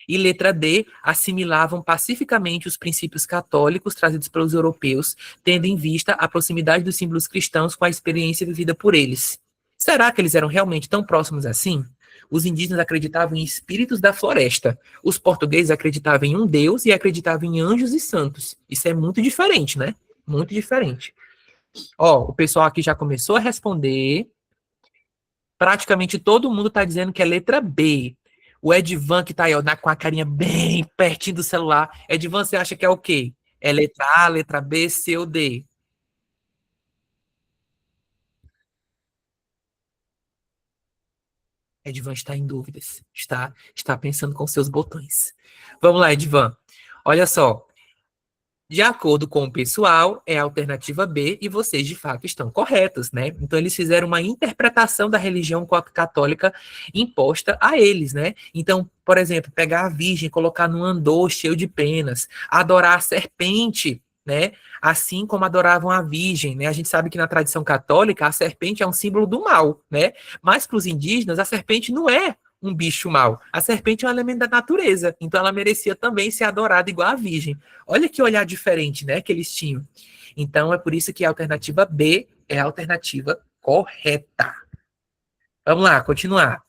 E letra D, assimilavam pacificamente os princípios católicos trazidos pelos europeus, tendo em vista a proximidade dos símbolos cristãos com a experiência vivida por eles. Será que eles eram realmente tão próximos assim? Os indígenas acreditavam em espíritos da floresta. Os portugueses acreditavam em um Deus e acreditavam em anjos e santos. Isso é muito diferente, né? Muito diferente. Ó, o pessoal aqui já começou a responder. Praticamente todo mundo está dizendo que é letra B. O Edvan, que tá aí, ó, com a carinha bem pertinho do celular. Edvan, você acha que é o quê? É letra A, letra B, C ou D? Edvan está em dúvidas. Está pensando com seus botões. Vamos lá, Edvan. Olha só. De acordo com o pessoal, é a alternativa B e vocês, de fato, estão corretos, né? Então, eles fizeram uma interpretação da religião católica imposta a eles, né? Então, por exemplo, pegar a Virgem, colocar num andor cheio de penas, adorar a serpente, né? Assim como adoravam a Virgem, né? A gente sabe que na tradição católica, a serpente é um símbolo do mal, né? Mas para os indígenas, a serpente não é um bicho mau. A serpente é um elemento da natureza, então ela merecia também ser adorada igual a Virgem. Olha que olhar diferente, né, que eles tinham. Então é por isso que a alternativa B é a alternativa correta. Vamos lá, continuar.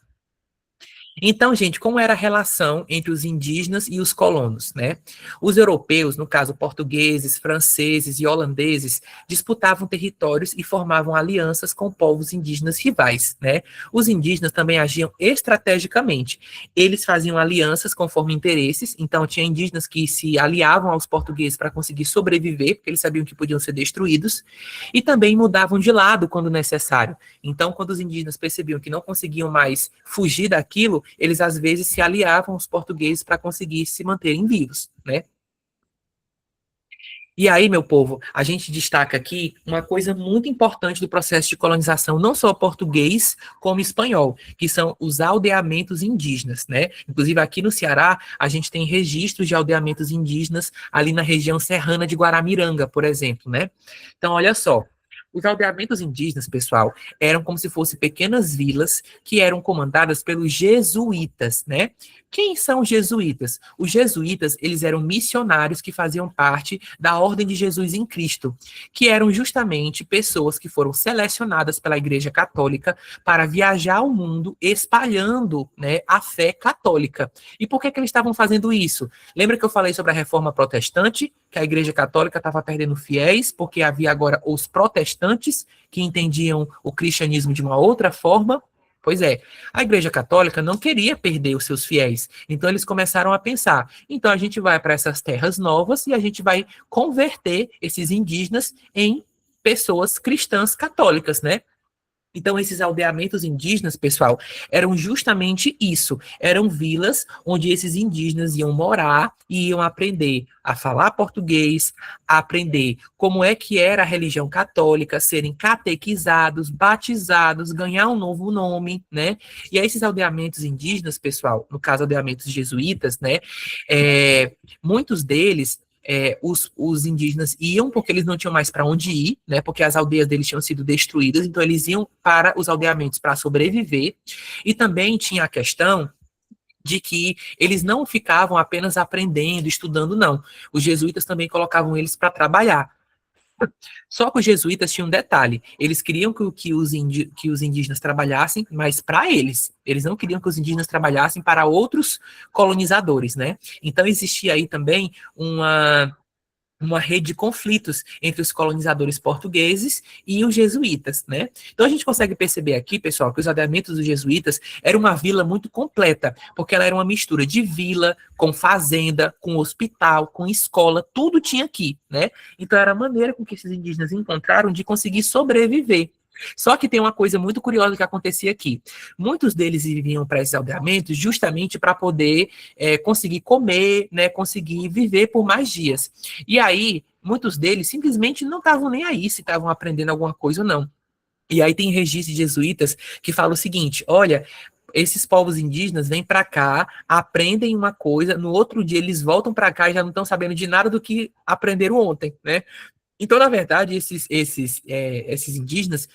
Então, gente, como era a relação entre os indígenas e os colonos, né? Os europeus, no caso portugueses, franceses e holandeses, disputavam territórios e formavam alianças com povos indígenas rivais, né? Os indígenas também agiam estrategicamente. Eles faziam alianças conforme interesses, então tinha indígenas que se aliavam aos portugueses para conseguir sobreviver, porque eles sabiam que podiam ser destruídos, e também mudavam de lado quando necessário. Então, quando os indígenas percebiam que não conseguiam mais fugir daquilo, eles às vezes se aliavam aos portugueses para conseguir se manterem vivos, né? E aí, meu povo, a gente destaca aqui uma coisa muito importante do processo de colonização, não só português, como espanhol, que são os aldeamentos indígenas, né? Inclusive, aqui no Ceará, a gente tem registros de aldeamentos indígenas ali na região serrana de Guaramiranga, por exemplo, né? Então, olha só. Os aldeamentos indígenas, pessoal, eram como se fossem pequenas vilas que eram comandadas pelos jesuítas, né? Quem são os jesuítas? Os jesuítas, eles eram missionários que faziam parte da Ordem de Jesus em Cristo, que eram justamente pessoas que foram selecionadas pela Igreja Católica para viajar ao mundo espalhando, né, a fé católica. E por que eles estavam fazendo isso? Lembra que eu falei sobre a Reforma Protestante, que a Igreja Católica estava perdendo fiéis, porque havia agora os protestantes que entendiam o cristianismo de uma outra forma? Pois é, a Igreja Católica não queria perder os seus fiéis, então eles começaram a pensar, então a gente vai para essas terras novas e a gente vai converter esses indígenas em pessoas cristãs católicas, né? Então, esses aldeamentos indígenas, pessoal, eram justamente isso. Eram vilas onde esses indígenas iam morar e iam aprender a falar português, a aprender como é que era a religião católica, serem catequizados, batizados, ganhar um novo nome, né? E aí, esses aldeamentos indígenas, pessoal, no caso, aldeamentos jesuítas, né? Muitos deles os indígenas iam porque eles não tinham mais para onde ir, né? Porque as aldeias deles tinham sido destruídas, então eles iam para os aldeamentos para sobreviver. E também tinha a questão de que eles não ficavam apenas aprendendo, estudando, não. Os jesuítas também colocavam eles para trabalhar. Só que os jesuítas tinham um detalhe: eles queriam que os indígenas trabalhassem, mas para eles. Eles não queriam que os indígenas trabalhassem para outros colonizadores, né? Então existia aí também uma rede de conflitos entre os colonizadores portugueses e os jesuítas, né? Então a gente consegue perceber aqui, pessoal, que os aldeamentos dos jesuítas era uma vila muito completa, porque ela era uma mistura de vila com fazenda, com hospital, com escola, tudo tinha aqui, né? Então era a maneira com que esses indígenas encontraram de conseguir sobreviver. Só que tem uma coisa muito curiosa que acontecia aqui. Muitos deles viviam para esses aldeamentos justamente para poder conseguir comer, né, conseguir viver por mais dias. E aí, muitos deles simplesmente não estavam nem aí se estavam aprendendo alguma coisa ou não. E aí tem registros de jesuítas que falam o seguinte: olha, esses povos indígenas vêm para cá, aprendem uma coisa, no outro dia eles voltam para cá e já não estão sabendo de nada do que aprenderam ontem, né? Então, na verdade, esses indígenas,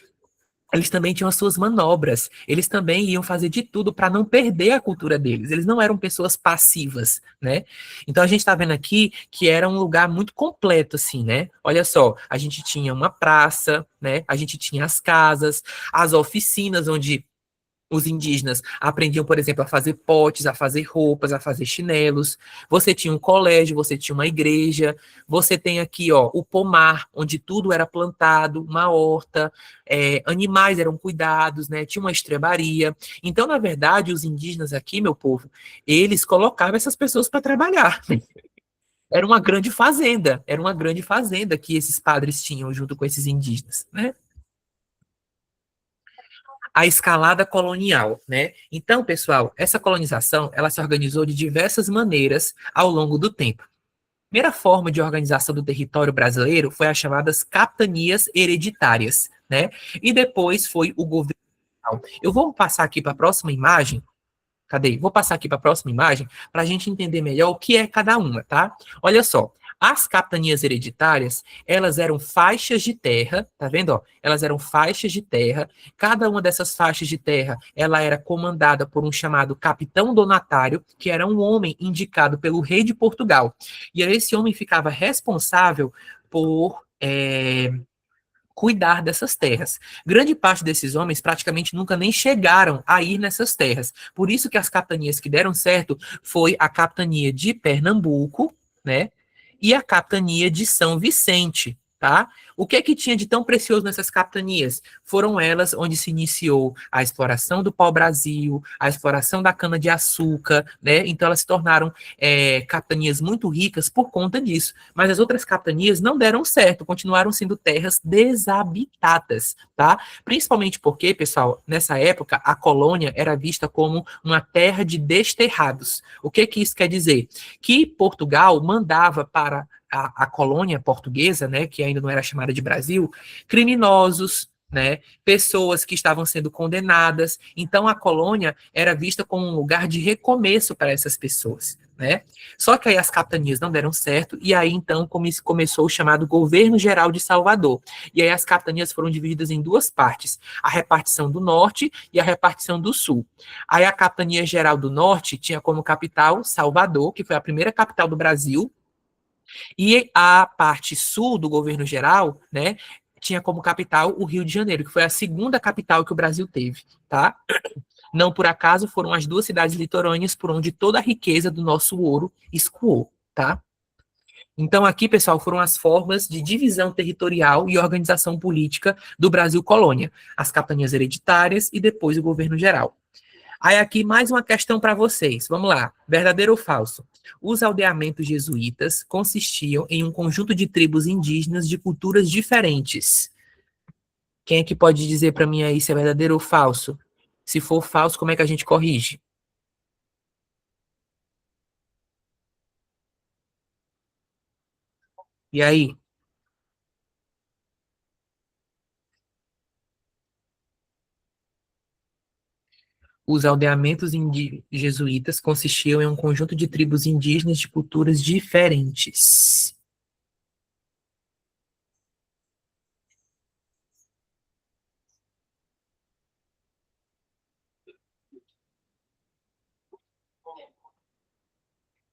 eles também tinham as suas manobras. Eles também iam fazer de tudo para não perder a cultura deles. Eles não eram pessoas passivas, né? Então a gente está vendo aqui que era um lugar muito completo, assim, né? Olha só, a gente tinha uma praça, né? A gente tinha as casas, as oficinas onde os indígenas aprendiam, por exemplo, a fazer potes, a fazer roupas, a fazer chinelos. Você tinha um colégio, você tinha uma igreja. Você tem aqui, ó, o pomar, onde tudo era plantado, uma horta, animais eram cuidados, né? Tinha uma estrebaria. Então, na verdade, os indígenas aqui, meu povo, eles colocavam essas pessoas para trabalhar. Era uma grande fazenda que esses padres tinham junto com esses indígenas, né? A escalada colonial, né? Então, pessoal, essa colonização, ela se organizou de diversas maneiras ao longo do tempo. A primeira forma de organização do território brasileiro foi as chamadas capitanias hereditárias, né? E depois foi o governo. Eu vou passar aqui para a próxima imagem. Cadê? Vou passar aqui para a próxima imagem para a gente entender melhor o que é cada uma, tá? Olha só. As capitanias hereditárias, elas eram faixas de terra, tá vendo? Ó? Elas eram faixas de terra. Cada uma dessas faixas de terra, ela era comandada por um chamado capitão donatário, que era um homem indicado pelo rei de Portugal. E aí esse homem ficava responsável por cuidar dessas terras. Grande parte desses homens praticamente nunca nem chegaram a ir nessas terras. Por isso que as capitanias que deram certo foi a capitania de Pernambuco, né? E a capitania de São Vicente, tá? O que é que tinha de tão precioso nessas capitanias? Foram elas onde se iniciou a exploração do pau-brasil, a exploração da cana-de-açúcar, né? Então elas se tornaram capitanias muito ricas por conta disso. Mas as outras capitanias não deram certo, continuaram sendo terras desabitadas, tá? Principalmente porque, pessoal, nessa época, a colônia era vista como uma terra de desterrados. O que que isso quer dizer? Que Portugal mandava para a colônia portuguesa, né, que ainda não era chamada de Brasil, criminosos, né, pessoas que estavam sendo condenadas. Então a colônia era vista como um lugar de recomeço para essas pessoas, né? Só que aí as capitanias não deram certo e aí então começou o chamado Governo Geral de Salvador. E aí as capitanias foram divididas em duas partes, a repartição do norte e a repartição do sul. Aí a capitania geral do norte tinha como capital Salvador, que foi a primeira capital do Brasil, e a parte sul do governo geral, né, tinha como capital o Rio de Janeiro, que foi a segunda capital que o Brasil teve, tá? Não por acaso foram as duas cidades litorâneas por onde toda a riqueza do nosso ouro escoou, tá? Então aqui, pessoal, foram as formas de divisão territorial e organização política do Brasil colônia, as capitanias hereditárias e depois o governo geral. Aí aqui mais uma questão para vocês. Vamos lá. Verdadeiro ou falso? Os aldeamentos jesuítas consistiam em um conjunto de tribos indígenas de culturas diferentes. Quem é que pode dizer para mim aí se é verdadeiro ou falso? Se for falso, como é que a gente corrige? E aí? Os aldeamentos jesuítas consistiam em um conjunto de tribos indígenas de culturas diferentes.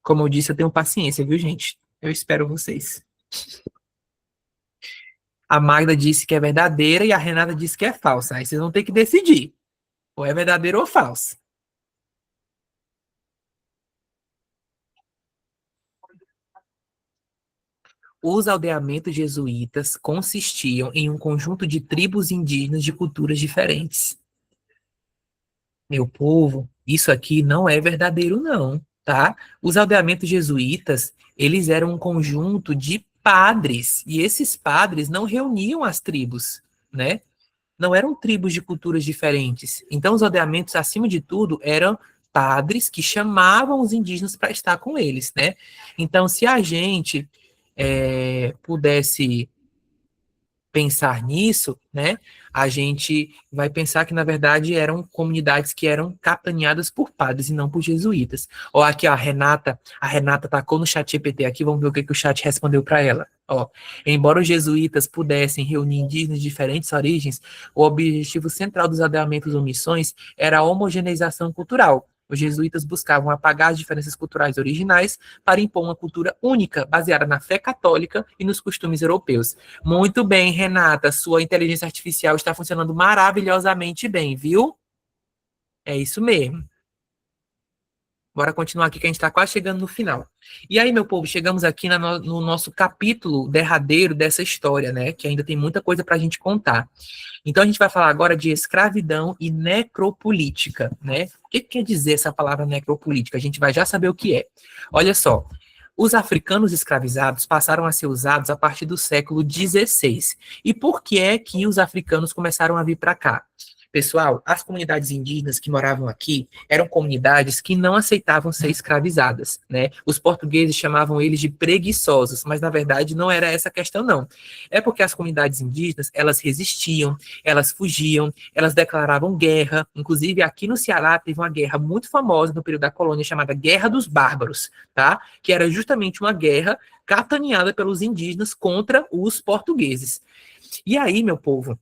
Como eu disse, eu tenho paciência, viu, gente? Eu espero vocês. A Magda disse que é verdadeira e a Renata disse que é falsa. Aí vocês vão ter que decidir. Ou é verdadeiro ou falso. Os aldeamentos jesuítas consistiam em um conjunto de tribos indígenas de culturas diferentes. Meu povo, isso aqui não é verdadeiro, não, tá? Os aldeamentos jesuítas, eles eram um conjunto de padres, e esses padres não reuniam as tribos, né? Não eram tribos de culturas diferentes. Então, os aldeamentos, acima de tudo, eram padres que chamavam os indígenas para estar com eles, né? Então, se a gente pudesse pensar nisso, né, a gente vai pensar que, na verdade, eram comunidades que eram capitaneadas por padres e não por jesuítas. Ó, aqui, ó, a Renata tacou no chat GPT aqui, vamos ver o que o chat respondeu para ela. Ó, embora os jesuítas pudessem reunir indígenas de diferentes origens, o objetivo central dos aldeamentos ou missões era a homogeneização cultural. Os jesuítas buscavam apagar as diferenças culturais originais para impor uma cultura única, baseada na fé católica e nos costumes europeus. Muito bem, Renata, sua inteligência artificial está funcionando maravilhosamente bem, viu? É isso mesmo. Bora continuar aqui que a gente está quase chegando no final. E aí, meu povo, chegamos aqui no nosso capítulo derradeiro dessa história, né? Que ainda tem muita coisa para a gente contar. Então, a gente vai falar agora de escravidão e necropolítica, né? O que quer dizer essa palavra necropolítica? A gente vai já saber o que é. Olha só, os africanos escravizados passaram a ser usados a partir do século XVI. E por que é que os africanos começaram a vir para cá? Pessoal, as comunidades indígenas que moravam aqui eram comunidades que não aceitavam ser escravizadas, né? Os portugueses chamavam eles de preguiçosos, mas na verdade não era essa a questão, não. É porque as comunidades indígenas, elas resistiam, elas fugiam, elas declaravam guerra. Inclusive, aqui no Ceará teve uma guerra muito famosa no período da colônia chamada Guerra dos Bárbaros, tá? Que era justamente uma guerra capitaneada pelos indígenas contra os portugueses. E aí, meu povo,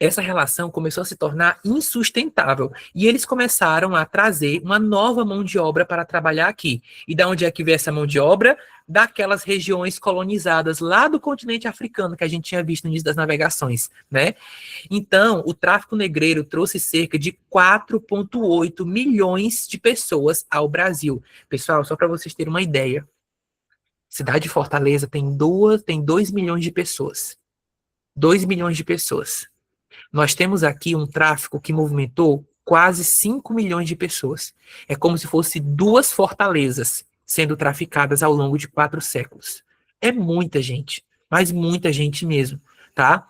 essa relação começou a se tornar insustentável e eles começaram a trazer uma nova mão de obra para trabalhar aqui. E da onde é que veio essa mão de obra? Daquelas regiões colonizadas lá do continente africano que a gente tinha visto no início das navegações, né? Então, o tráfico negreiro trouxe cerca de 4,8 milhões de pessoas ao Brasil. Pessoal, só para vocês terem uma ideia, cidade de Fortaleza tem 2 milhões de pessoas. 2 milhões de pessoas. Nós temos aqui um tráfico que movimentou quase 5 milhões de pessoas. É como se fosse 2 fortalezas sendo traficadas ao longo de 4 séculos. É muita gente, mas muita gente mesmo, tá?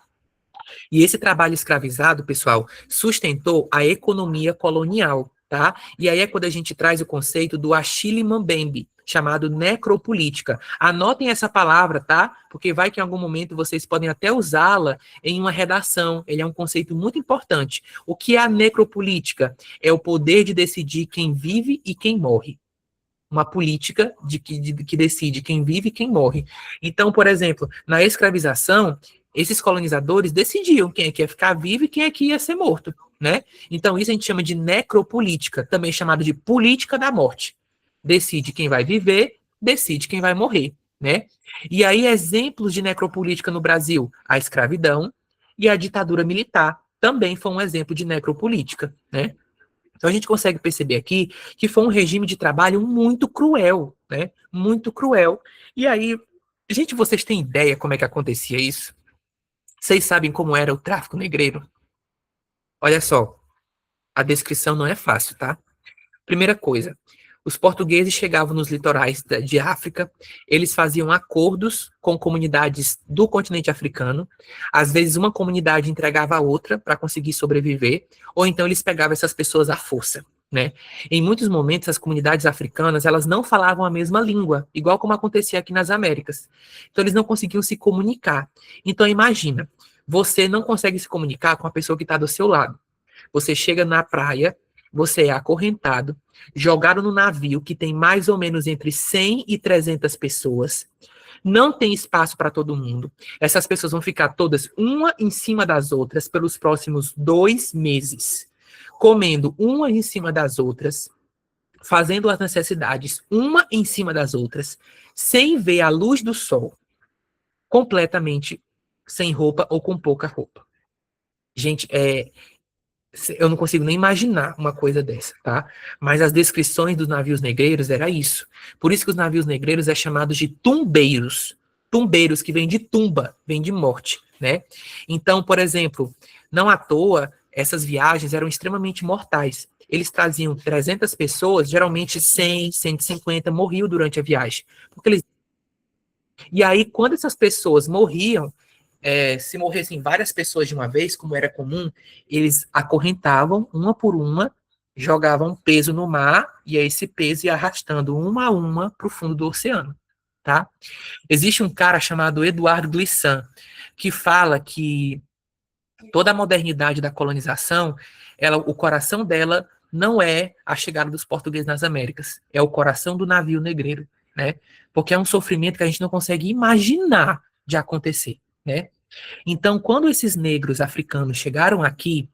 E esse trabalho escravizado, pessoal, sustentou a economia colonial, tá? E aí é quando a gente traz o conceito do Achille Mbembe, chamado necropolítica. Anotem essa palavra, tá? Porque vai que em algum momento vocês podem até usá-la em uma redação. Ele é um conceito muito importante. O que é a necropolítica? É o poder de decidir quem vive e quem morre. Uma política que decide quem vive e quem morre. Então, por exemplo, na escravização, esses colonizadores decidiam quem é que ia ficar vivo e quem é que ia ser morto, né? Então, isso a gente chama de necropolítica, também chamado de política da morte. Decide quem vai viver, decide quem vai morrer, né? E aí, exemplos de necropolítica no Brasil, a escravidão e a ditadura militar também foi um exemplo de necropolítica, né? Então a gente consegue perceber aqui que foi um regime de trabalho muito cruel, né? Muito cruel. E aí, gente, vocês têm ideia como é que acontecia isso? Vocês sabem como era o tráfico negreiro? Olha só, a descrição não é fácil, tá? Primeira coisa, os portugueses chegavam nos litorais de África, eles faziam acordos com comunidades do continente africano, às vezes uma comunidade entregava a outra para conseguir sobreviver, ou então eles pegavam essas pessoas à força, né? Em muitos momentos, as comunidades africanas, elas não falavam a mesma língua, igual como acontecia aqui nas Américas. Então, eles não conseguiam se comunicar. Então, imagina, você não consegue se comunicar com a pessoa que está do seu lado. Você chega na praia, você é acorrentado, jogado no navio que tem mais ou menos entre 100 e 300 pessoas. Não tem espaço para todo mundo. Essas pessoas vão ficar todas uma em cima das outras pelos próximos 2 meses, comendo uma em cima das outras, fazendo as necessidades uma em cima das outras, sem ver a luz do sol, completamente sem roupa ou com pouca roupa. Gente, eu não consigo nem imaginar uma coisa dessa, tá? Mas as descrições dos navios negreiros era isso. Por isso que os navios negreiros é chamados de tumbeiros. Tumbeiros, que vem de tumba, vem de morte, né? Então, por exemplo, não à toa, essas viagens eram extremamente mortais. Eles traziam 300 pessoas, geralmente 100, 150 morriam durante a viagem. E aí, quando essas pessoas morriam, se morressem várias pessoas de uma vez, como era comum, eles acorrentavam uma por uma, jogavam peso no mar, e aí esse peso ia arrastando uma a uma para o fundo do oceano, tá? Existe um cara chamado Eduardo Glissant, que fala que toda a modernidade da colonização, o coração dela não é a chegada dos portugueses nas Américas, é o coração do navio negreiro, né? Porque é um sofrimento que a gente não consegue imaginar de acontecer, né? Então, quando esses negros africanos chegaram aqui,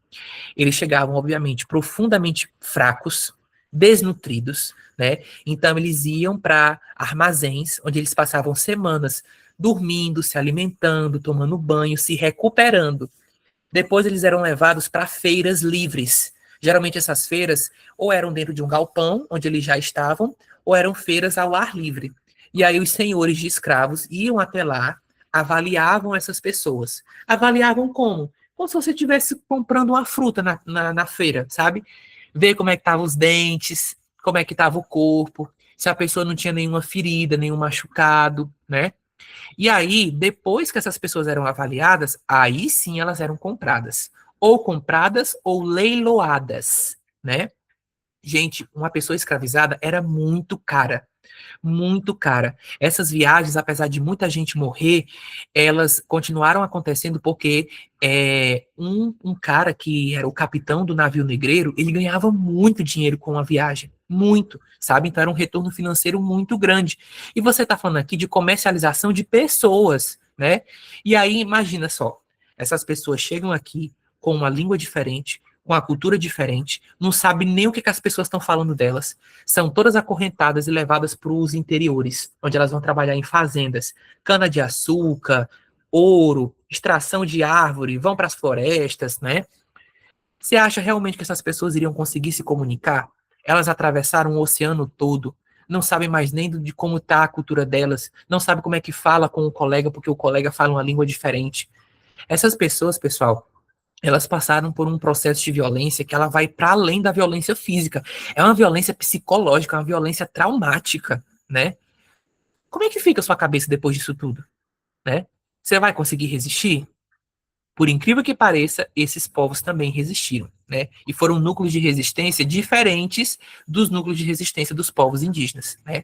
eles chegavam, obviamente, profundamente fracos, desnutridos, né? Então, eles iam para armazéns, onde eles passavam semanas dormindo, se alimentando, tomando banho, se recuperando. Depois, eles eram levados para feiras livres. Geralmente, essas feiras ou eram dentro de um galpão, onde eles já estavam, ou eram feiras ao ar livre. E aí, os senhores de escravos iam até lá, avaliavam essas pessoas. Avaliavam como? Como se você estivesse comprando uma fruta na feira, sabe? Ver como é que estavam os dentes, como é que estava o corpo, se a pessoa não tinha nenhuma ferida, nenhum machucado, né? E aí, depois que essas pessoas eram avaliadas, aí sim elas eram compradas. Ou compradas ou leiloadas, né? Gente, uma pessoa escravizada era muito cara. Muito cara. Essas viagens, apesar de muita gente morrer, elas continuaram acontecendo porque um cara que era o capitão do navio negreiro, ele ganhava muito dinheiro com a viagem. Muito, sabe? Então era um retorno financeiro muito grande. E você está falando aqui de comercialização de pessoas, né? E aí, imagina só, essas pessoas chegam aqui com uma língua diferente, com a cultura diferente, não sabe nem o que as pessoas estão falando delas. São todas acorrentadas e levadas para os interiores, onde elas vão trabalhar em fazendas, cana-de-açúcar, ouro, extração de árvore, vão para as florestas, né? Você acha realmente que essas pessoas iriam conseguir se comunicar? Elas atravessaram o oceano todo, não sabem mais nem de como está a cultura delas, não sabem como é que fala com o colega, porque o colega fala uma língua diferente. Essas pessoas, pessoal, elas passaram por um processo de violência que ela vai para além da violência física. É uma violência psicológica, uma violência traumática, né? Como é que fica a sua cabeça depois disso tudo, né? Você vai conseguir resistir? Por incrível que pareça, esses povos também resistiram, né? E foram núcleos de resistência diferentes dos núcleos de resistência dos povos indígenas, né?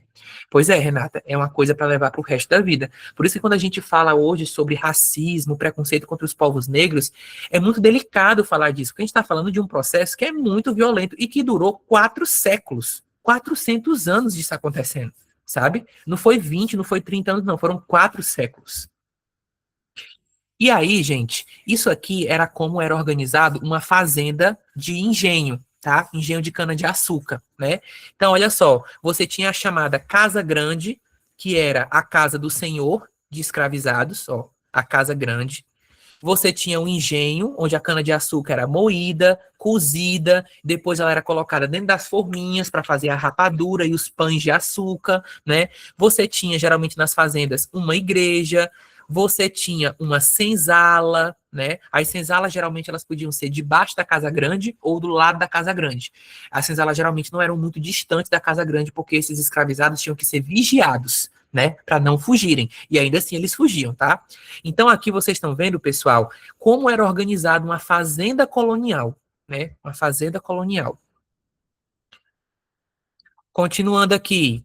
Pois é, Renata, é uma coisa para levar para o resto da vida. Por isso que quando a gente fala hoje sobre racismo, preconceito contra os povos negros, é muito delicado falar disso, porque a gente está falando de um processo que é muito violento e que durou 4 séculos, 400 anos disso acontecendo, sabe? Não foi 20, não foi 30 anos, não, foram 4 séculos. E aí, gente, isso aqui era como era organizado uma fazenda de engenho, tá? Engenho de cana-de-açúcar, né? Então, olha só, você tinha a chamada Casa Grande, que era a casa do senhor de escravizados, ó, a Casa Grande. Você tinha o engenho, onde a cana-de-açúcar era moída, cozida, depois ela era colocada dentro das forminhas para fazer a rapadura e os pães de açúcar, né? Você tinha, geralmente nas fazendas, uma igreja, você tinha uma senzala, né? As senzalas, geralmente, elas podiam ser debaixo da Casa Grande ou do lado da Casa Grande. As senzalas, geralmente, não eram muito distantes da Casa Grande, porque esses escravizados tinham que ser vigiados, né? Para não fugirem. E ainda assim, eles fugiam, tá? Então, aqui vocês estão vendo, pessoal, como era organizada uma fazenda colonial, né? Uma fazenda colonial. Continuando aqui.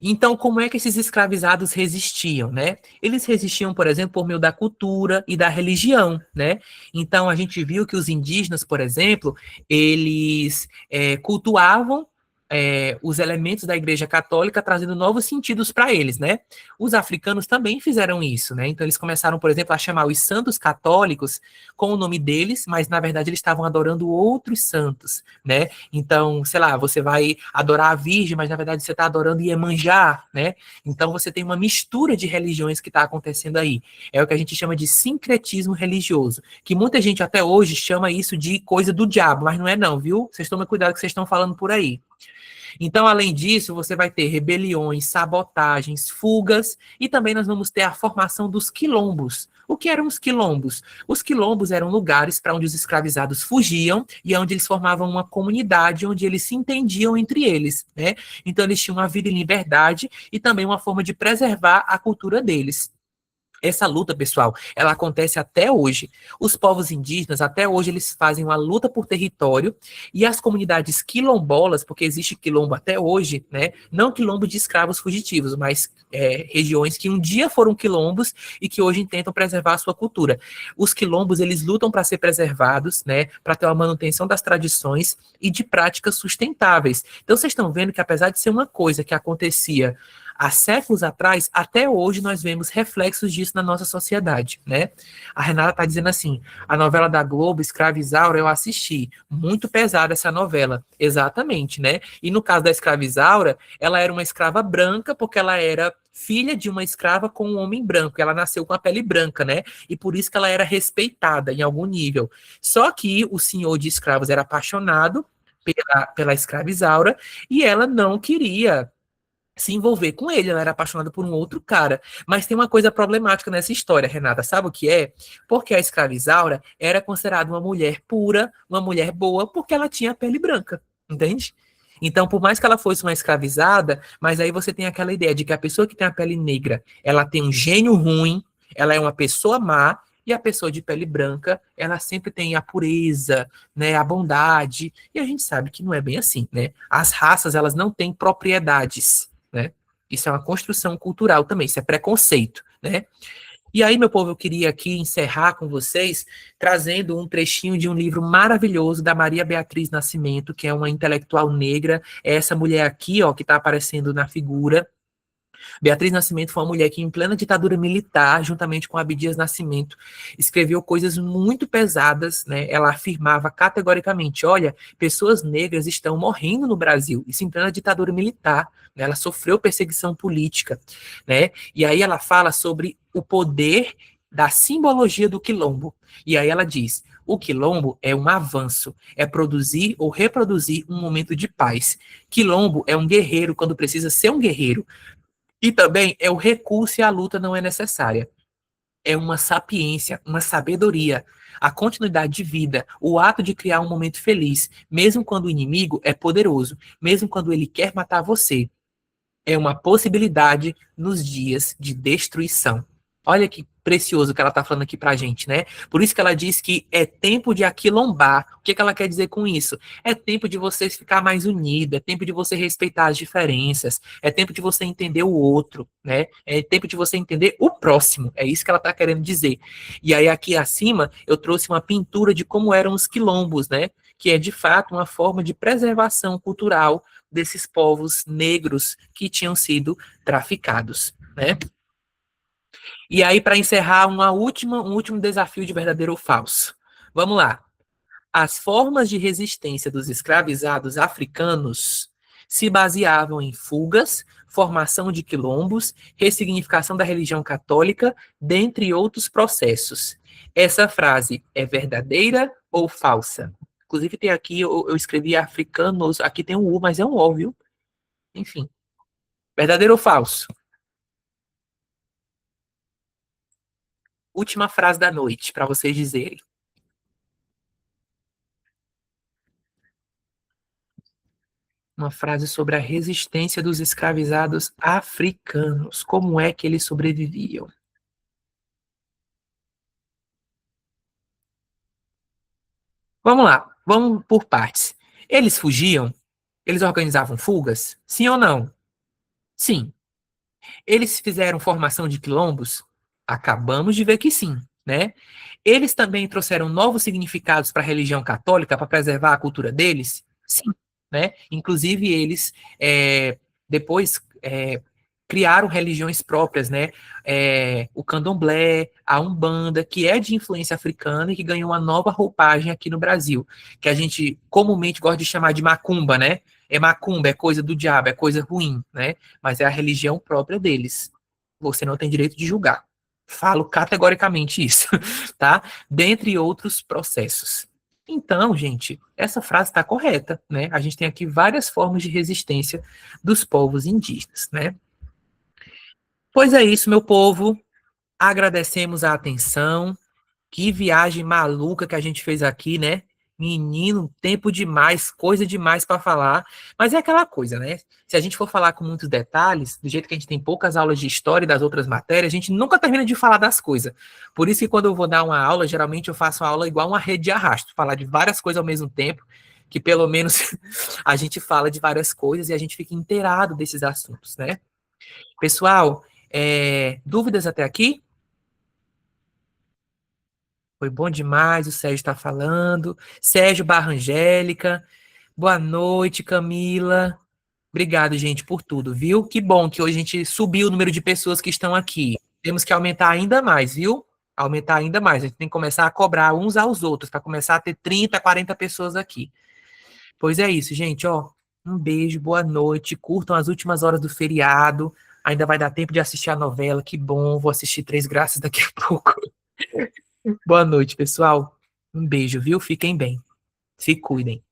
Então, como é que esses escravizados resistiam, né? Eles resistiam, por exemplo, por meio da cultura e da religião, né? Então, a gente viu que os indígenas, por exemplo, eles cultuavam os elementos da Igreja Católica, trazendo novos sentidos para eles, né? Os africanos também fizeram isso, né? Então eles começaram, por exemplo, a chamar os santos católicos com o nome deles, mas na verdade eles estavam adorando outros santos, né? Então, sei lá, você vai adorar a Virgem, mas na verdade você está adorando Iemanjá, né? Então você tem uma mistura de religiões que está acontecendo aí. É o que a gente chama de sincretismo religioso, que muita gente até hoje chama isso de coisa do diabo, mas não é não, viu? Vocês tomem cuidado com o que vocês estão falando por aí. Então, além disso, você vai ter rebeliões, sabotagens, fugas, e também nós vamos ter a formação dos quilombos. O que eram os quilombos? Os quilombos eram lugares para onde os escravizados fugiam e onde eles formavam uma comunidade onde eles se entendiam entre eles, né? Então, eles tinham uma vida em liberdade e também uma forma de preservar a cultura deles. Essa luta, pessoal, ela acontece até hoje. Os povos indígenas, até hoje, eles fazem uma luta por território e as comunidades quilombolas, porque existe quilombo até hoje, né? Não quilombo de escravos fugitivos, mas regiões que um dia foram quilombos e que hoje tentam preservar a sua cultura. Os quilombos, eles lutam para ser preservados, né? Para ter uma manutenção das tradições e de práticas sustentáveis. Então, vocês estão vendo que apesar de ser uma coisa que acontecia há séculos atrás, até hoje nós vemos reflexos disso na nossa sociedade, né? A Renata está dizendo assim, a novela da Globo, Escravizaura, eu assisti. Muito pesada essa novela. Exatamente, né? E no caso da Escravizaura, ela era uma escrava branca, porque ela era filha de uma escrava com um homem branco. Ela nasceu com a pele branca, né? E por isso que ela era respeitada em algum nível. Só que o senhor de escravos era apaixonado pela escravizaura e ela não queria se envolver com ele, ela era apaixonada por um outro cara. Mas tem uma coisa problemática nessa história, Renata, sabe o que é? Porque a escravizaura era considerada uma mulher pura, uma mulher boa, porque ela tinha a pele branca, entende? Então, por mais que ela fosse uma escravizada, mas aí você tem aquela ideia de que a pessoa que tem a pele negra, ela tem um gênio ruim, ela é uma pessoa má, e a pessoa de pele branca, ela sempre tem a pureza, né, a bondade, e a gente sabe que não é bem assim, né? As raças, elas não têm propriedades, né? Isso é uma construção cultural também, isso é preconceito, né? E aí, meu povo, eu queria aqui encerrar com vocês trazendo um trechinho de um livro maravilhoso da Maria Beatriz Nascimento, que é uma intelectual negra, é essa mulher aqui, ó, que está aparecendo na figura. Beatriz Nascimento foi uma mulher que, em plena ditadura militar, juntamente com Abdias Nascimento, escreveu coisas muito pesadas, né? Ela afirmava categoricamente, olha, pessoas negras estão morrendo no Brasil, isso em plena ditadura militar, né? Ela sofreu perseguição política, né? E aí ela fala sobre o poder da simbologia do quilombo. E aí ela diz, o quilombo é um avanço, é produzir ou reproduzir um momento de paz. Quilombo é um guerreiro quando precisa ser um guerreiro. E também é o recurso e a luta não é necessária. É uma sapiência, uma sabedoria, a continuidade de vida, o ato de criar um momento feliz, mesmo quando o inimigo é poderoso, mesmo quando ele quer matar você. É uma possibilidade nos dias de destruição. Olha que precioso que ela está falando aqui para a gente, né? Por isso que ela diz que é tempo de aquilombar. O que ela quer dizer com isso? É tempo de você ficar mais unido, é tempo de você respeitar as diferenças, é tempo de você entender o outro, né? É tempo de você entender o próximo. É isso que ela está querendo dizer. E aí aqui acima eu trouxe uma pintura de como eram os quilombos, né? Que é de fato uma forma de preservação cultural desses povos negros que tinham sido traficados, né? E aí, para encerrar, um último desafio de verdadeiro ou falso. Vamos lá. As formas de resistência dos escravizados africanos se baseavam em fugas, formação de quilombos, ressignificação da religião católica, dentre outros processos. Essa frase é verdadeira ou falsa? Inclusive, tem aqui, eu escrevi africanos, aqui tem um U, mas é um O, viu? Enfim. Verdadeiro ou falso? Última frase da noite, para vocês dizerem. Uma frase sobre a resistência dos escravizados africanos. Como é que eles sobreviviam? Vamos lá, vamos por partes. Eles fugiam? Eles organizavam fugas? Sim ou não? Sim. Eles fizeram formação de quilombos? Acabamos de ver que sim, né? Eles também trouxeram novos significados para a religião católica para preservar a cultura deles? Sim. né? Inclusive eles depois criaram religiões próprias, né? O candomblé, a umbanda, que é de influência africana e que ganhou uma nova roupagem aqui no Brasil, que a gente comumente gosta de chamar de macumba, né? É macumba, é coisa do diabo, é coisa ruim, né? Mas é a religião própria deles. Você não tem direito de julgar. Falo categoricamente isso, tá? Dentre outros processos. Então, gente, essa frase está correta, né? A gente tem aqui várias formas de resistência dos povos indígenas, né? Pois é isso, meu povo. Agradecemos a atenção. Que viagem maluca que a gente fez aqui, né? Menino, tempo demais, coisa demais para falar. Mas é aquela coisa, né? Se a gente for falar com muitos detalhes, do jeito que a gente tem poucas aulas de história e das outras matérias, a gente nunca termina de falar das coisas. Por isso que quando eu vou dar uma aula, geralmente eu faço uma aula igual uma rede de arrasto, falar de várias coisas ao mesmo tempo, que pelo menos a gente fala de várias coisas e a gente fica inteirado desses assuntos, né? Pessoal, dúvidas até aqui? Foi bom demais, o Sérgio está falando. Sérgio Barra Angélica. Boa noite, Camila. Obrigado, gente, por tudo, viu? Que bom que hoje a gente subiu o número de pessoas que estão aqui. Temos que aumentar ainda mais, viu? Aumentar ainda mais. A gente tem que começar a cobrar uns aos outros, para começar a ter 30, 40 pessoas aqui. Pois é isso, gente, ó. Um beijo, boa noite. Curtam as últimas horas do feriado. Ainda vai dar tempo de assistir a novela. Que bom, vou assistir Três Graças daqui a pouco. Boa noite, pessoal. Um beijo, viu? Fiquem bem. Se cuidem.